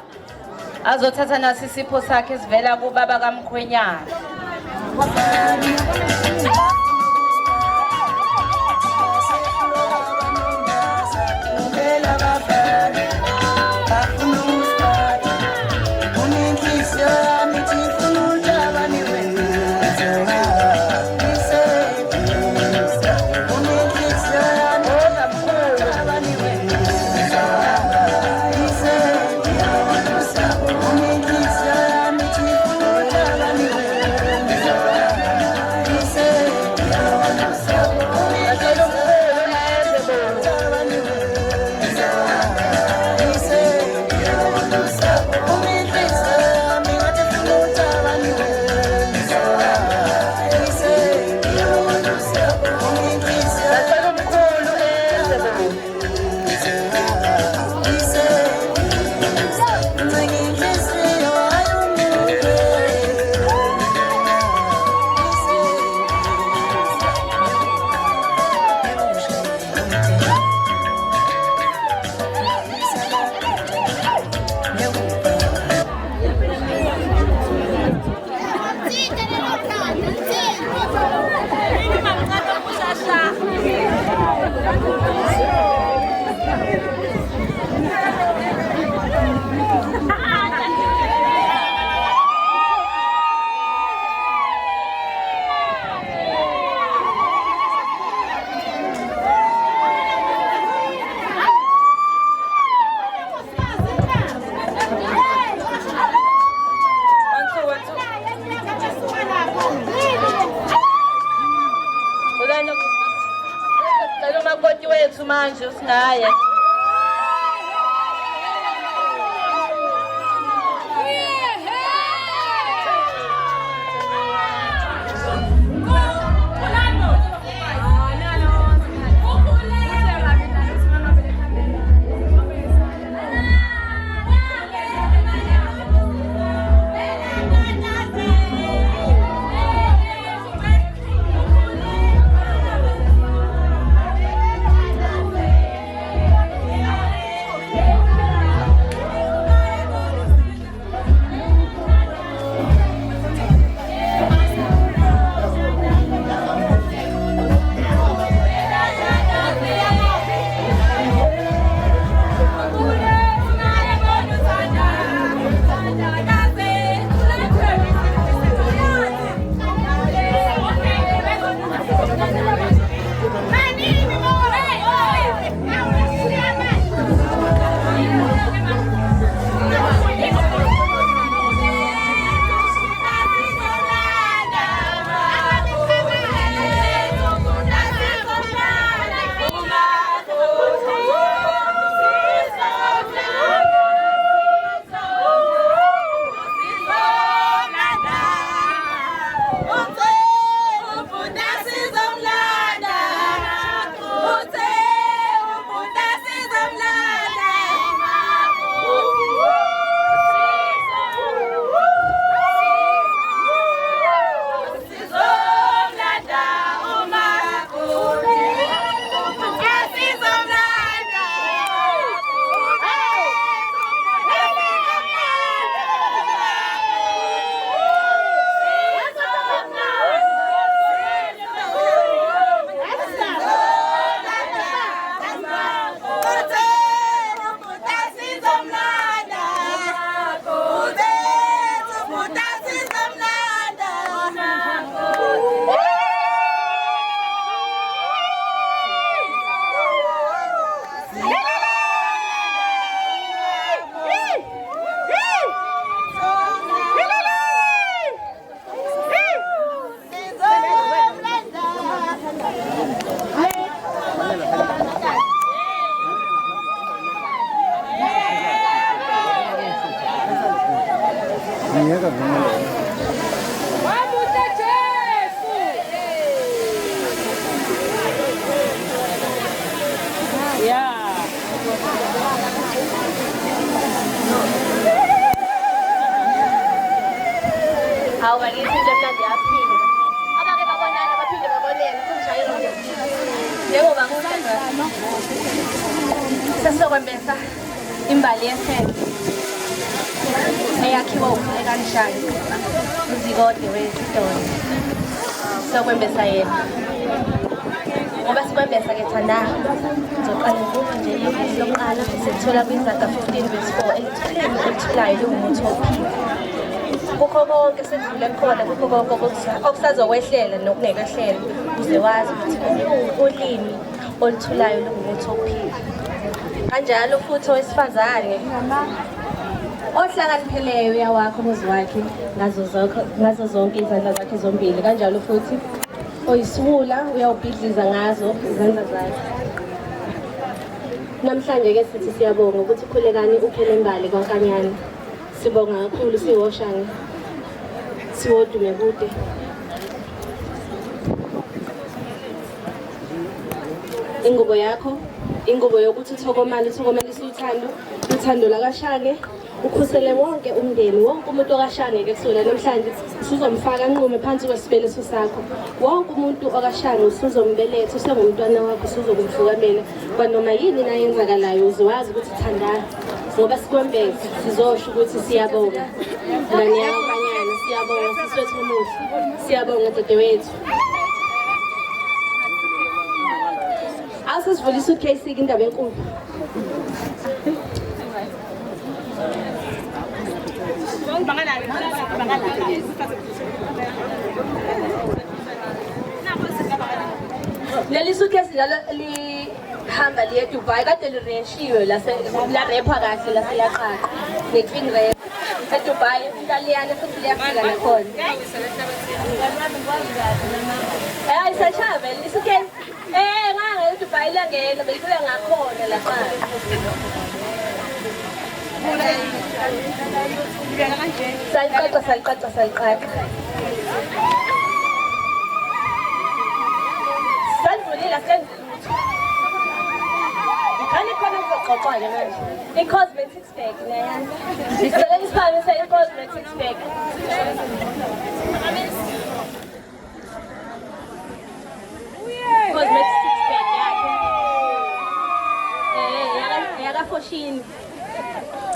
azothatha naso isipho sakhe esivela kubaba kaMkhwenyana. Manje usinaye imbali yeSenzo eyakhiwa uMkaNshaka uZikode weSidoni sokwembesa yena ngoba sikwembesa ke thanda ngizoqala ngoba nje lokuqala sithola kwizaga 15 verse 4 elithulayo lungumuthi wophila kukho konke sekudlule khona kukho konke okusazokwehlela nokungekehlela uze wazi ukuthi ulimi oluthulayo lungumuthi wophila kanjalo futhi owesifazane ohlakanipheleyo uyawakho umuzi wakhe ngazo zonke izandla zakhe zombili kanjalo futhi oyisiwula uyawubhidliza ngazo izandla zakhe namhlanje ke sithi siyabonga ukuthi ukhulekani uphele imbali kwaNkanyana sibonga kakhulu siwoshane siwodume kude ingubo yakho ingubo yokuthi uthokomalisa uthando lakaShake ukhusele wonke umndeni wonke umuntu okaShake ke kusula namhlanje usuzomfaka nqume phansi kwesibeleso sakho wonke umuntu okaShake usuzombeletha usengumntwana wakho usuzokumfukamela kwanoma yini na yenzakalayo uzowazi ukuthi thandana ngoba sikwembeza sizosho ukuthi siyabonga ngani yakho Kanyana siyabonga siswethu umuhle siyabonga dadewethu asivulisa suitcase indaba enkulu leli suitcase lihamba liye Dubai kade lireshiwe la repha kahle la selaqaqa nequeen rep eDubai italiyane futhi liyafika nakhona ayisashave lisuitcase nganga eDubai langena belifika ngakhona la qala sayiqaqa sanivulile senzilutho khani khona sizoxoxa-ke manje i-cosmetics bag nayani isele isibani se-cosmetics bag cosmetics bag yakhe yakaFoshini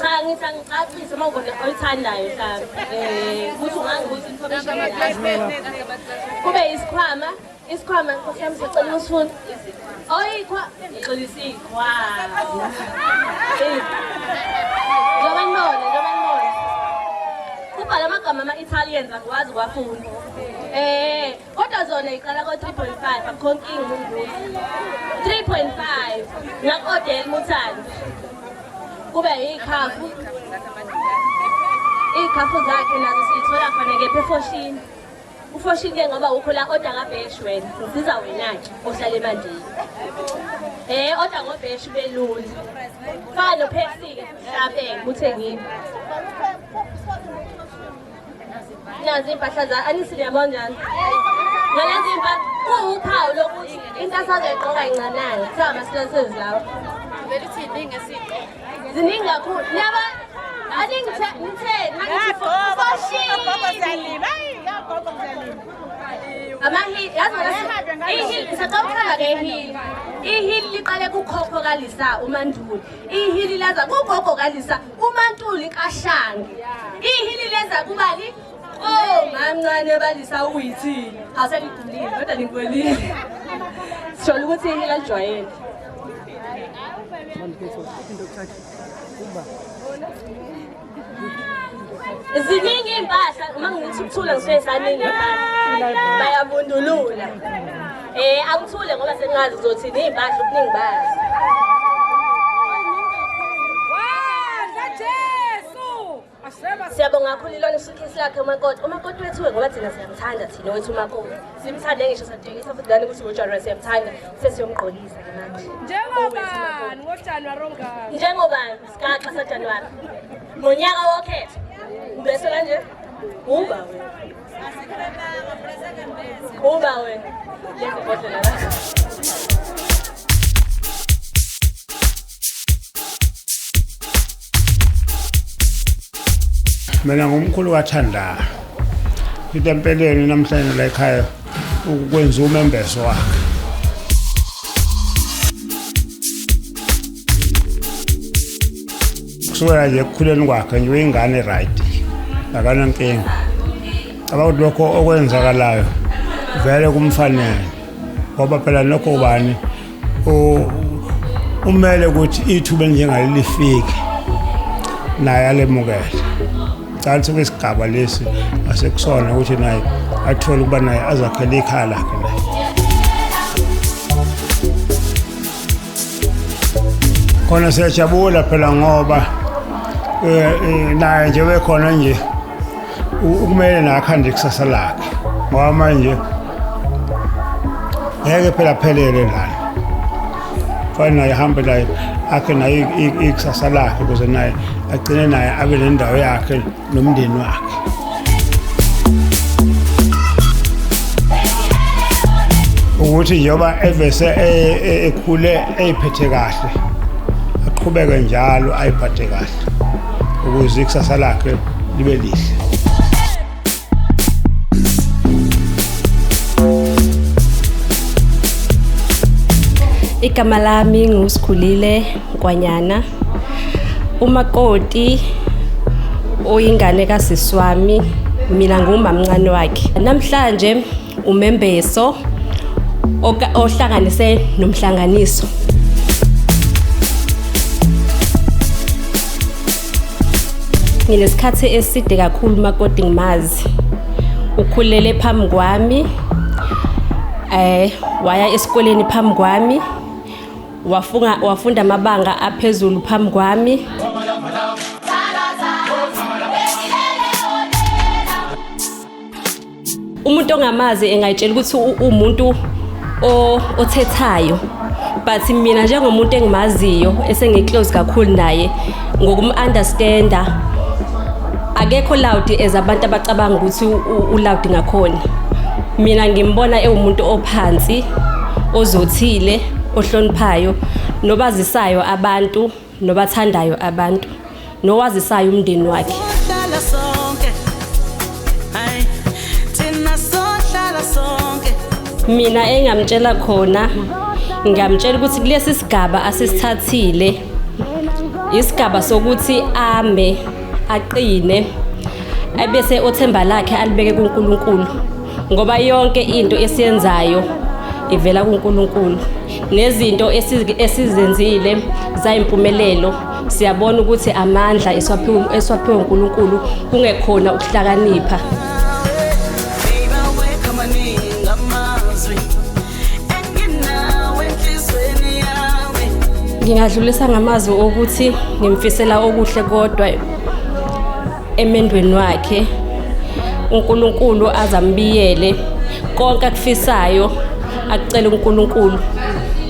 cha ngithi angicacise uma ubona oyithandayo mhlawumbe ukuthi ungangibuza information kube isikhwama Nkosi yami sicela usifuna ngixolisa ikhwama njengoba nibona kubhala amagama ama-Italians angikwazi kwafunda kodwa zona iqala ko-3.5 akhonkingi umbuzo 3.5 ngakodela Muthandi kube iy'khafu zakhe nazo siyithola khona kepha eFoshini uFoshini-ke ngoba ukho la oda kaBheshi wena ngisiza wena-ke ohlala emandeni oda ngoBheshi belula fana noPepsi-ke mhlawumbe uthengile nazi iy'mpahla zakhe anisi liyabona njani ngalezi iy'mpahla kuwuphawu lokuthi into asazoyigqoka incananga kuthiwa ama-slashes lawo ziningi kakhulu yaba ihili liqale kukhokho kalisa uMaNduli ihili laza kugogo kalisa uMaNtuli kaShange ihili leza kubali mamncane balisa uyithini aselidulile kodwa ningibonile sishola ukuthi ihili alijwayele ziningi iy'mpahla uma ngithi ukuthula ngisesaningi bayabundulula akuthule ngoba sengazi uzothini iy'mpahla okuningi bazi siyabonga kakhulu ilona isuitcase lakhe umakoti wethu ngoba thina siyamthanda thina wethu umakoti simthande ngisho sadingisa futhi dani ukuthi ngoJanuwari siyamthanda sesiyomgqolisa ke manje njengobani ngoJanuwari ongani njengobani sikaxa saJanuwari ngonyaka wokhetho bese kanje uba wena lezi bodlela la mina ngumkhulu kaThandana itempeleni namhlanje la ekhaya ukwenza umembeso wakhe kusukela nje ekukhuleni kwakhe nje uyingane right akanankinga abakuthi lokho okwenzakalayo vele kumfanele ngoba phela lokho ubani umele ukuthi ithuba njengaleli lifike naye alemukele kanti kwesigaba lesi asekusona ukuthi naye athole ukuba naye azakhele ikhaya lakhe la khona siyajabula phela ngoba naye nje bekhona nje ukumele nakhande ikusasa lakhe ngoba manje ngeke phela phelele lana fanele ahambe la akhe naye ikusasa lakhe ukuze naye agcine naye abe nendawo yakhe nomndeni wakhe ukuthi njengoba evese ekhule eyiphethe kahle aqhubeke njalo ayiphathe kahle ukuze ikusasa lakhe libe lihle. Igama lami nguSikhulile Nkwanyana, umakoti oyingane kasisi wami, mina ngumamncane wakhe. Namhlanje umembeso ohlanganise nomhlanganiso. Nginesikhathi eside kakhulu umakoti ngimazi. Ukhulele phambi kwami, waya esikoleni phambi kwami, wafunda amabanga aphezulu phambi kwami. Umuntu ongamazi engayitshela ukuthi umuntu othethayo, but mina njengomuntu engimaziyo esengiclose kakhulu naye ngokumunderstanda, akekho loud as abantu abacabanga ukuthi uloud ngakhona. Mina ngimbona ewumuntu ophansi, ozothile, ohloniphayo, nobazisayo abantu, nobathandayo abantu, nowazisayo umndeni wakhe. Mina engamtshela khona, ngamtshela ukuthi kulesi sigaba asisithathile, isigaba sokuthi ame, aqine, ebese othemba lakhe alibeke kuNkulunkulu, ngoba yonke into esiyenzayo ivela kuNkulunkulu. Nezinto esizenzile zayimpumelelo, siyabona ukuthi amandla eswaphiwe uNkulunkulu, kungekhona ukuhlakanipha. Ngingadlulisa ngamazwi ukuthi ngimfisela okuhle kodwa emendweni wakhe uNkulunkulu azambiyele konke akufisayo, akucela uNkulunkulu,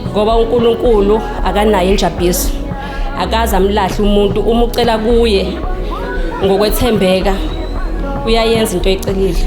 ngoba uNkulunkulu akanayo injabuliso, akaze amlahle umuntu. Uma ucela kuye ngokwethembeka uyayenza into ecelile.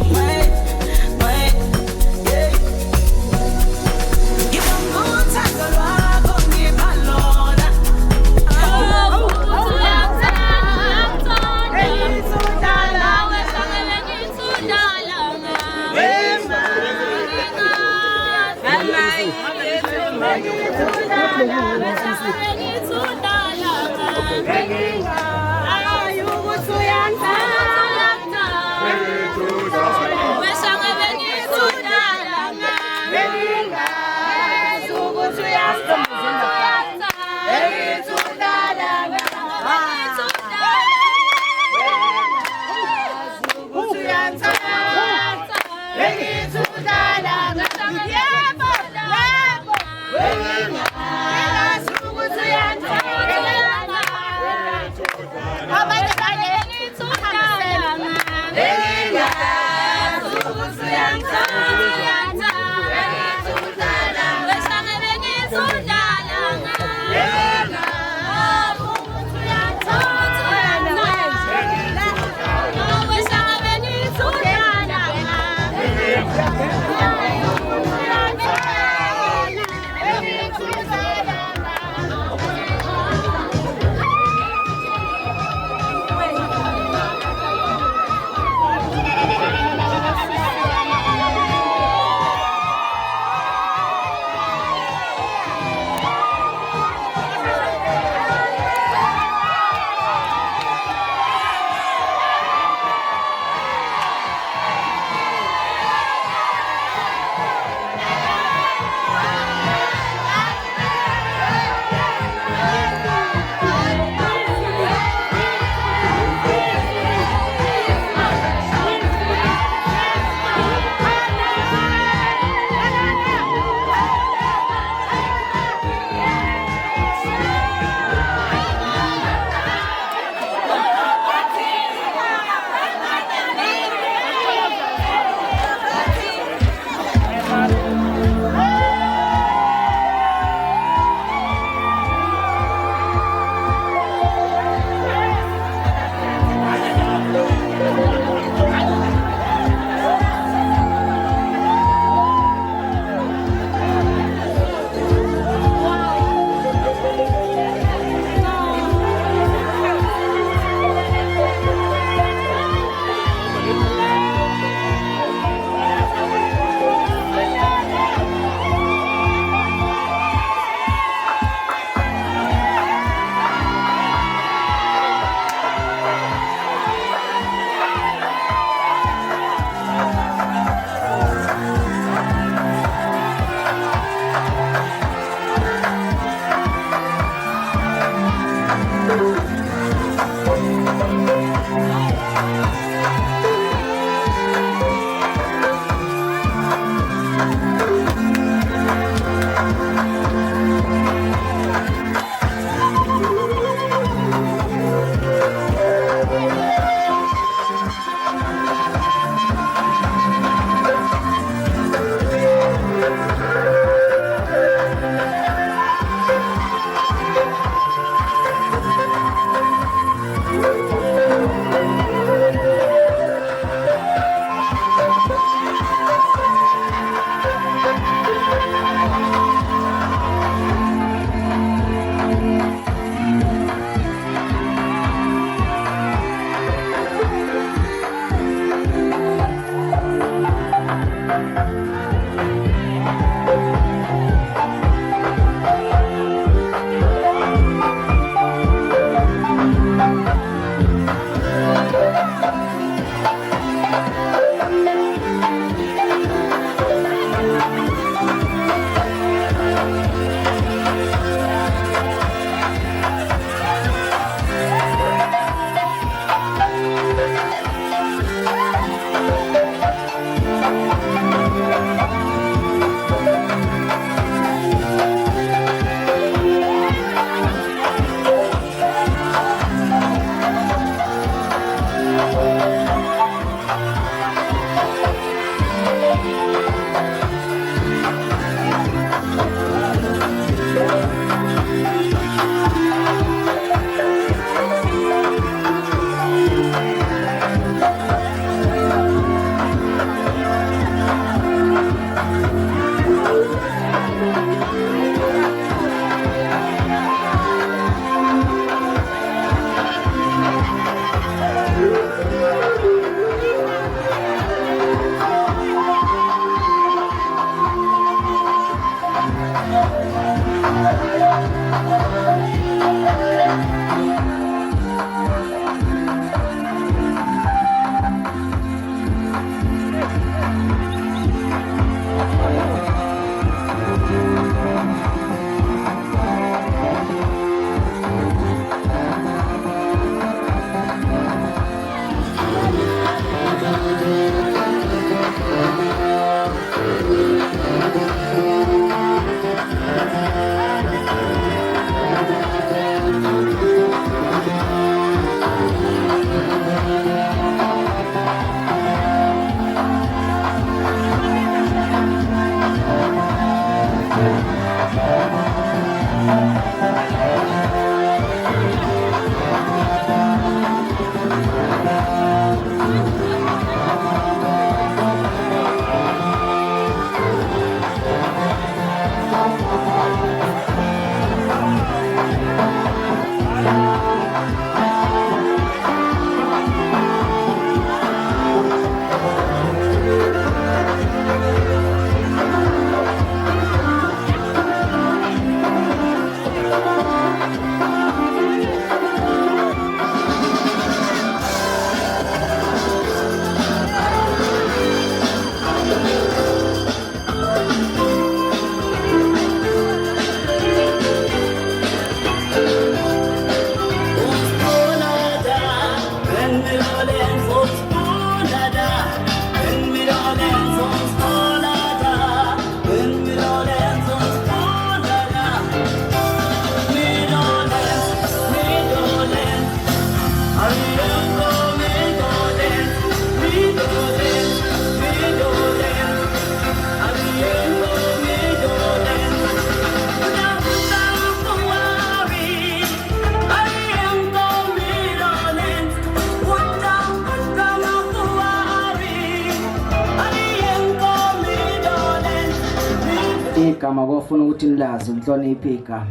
igama kofuna ukuthi nilazi nihloniphe igama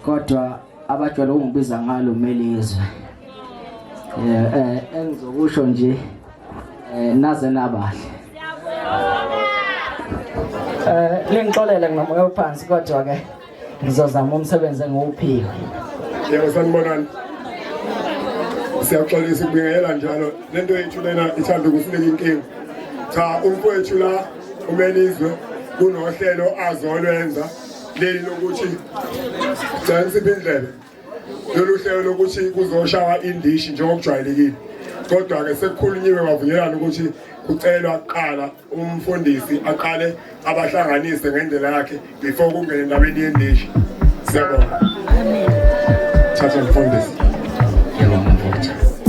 kodwa abajwayele ukungibiza ngalo Melizwe engizokusho nje naze nabahle lengixolele nginomoya ophansi kodwa ke ngizozama umsebenzi engiwuphiwe. Yebo sanibonani. Siyaxolisa ukubingelela njalo lento yethu lena ithanda ukusinika inkinga. Cha umfowethu la uMelizwe kunohlelo azolwenza leli lokuthi sensiphi indlela lolu hlelo lokuthi kuzoshawa indishi njengokujwayelekile kodwa-ke sekukhulunyiwe kwavunyelana ukuthi kucelwa kuqala umfundisi aqale abahlanganise ngendlela yakhe before kungene endabeni yendishi. Siyabonga. Thatha umfundisi. Yebo mfundisi.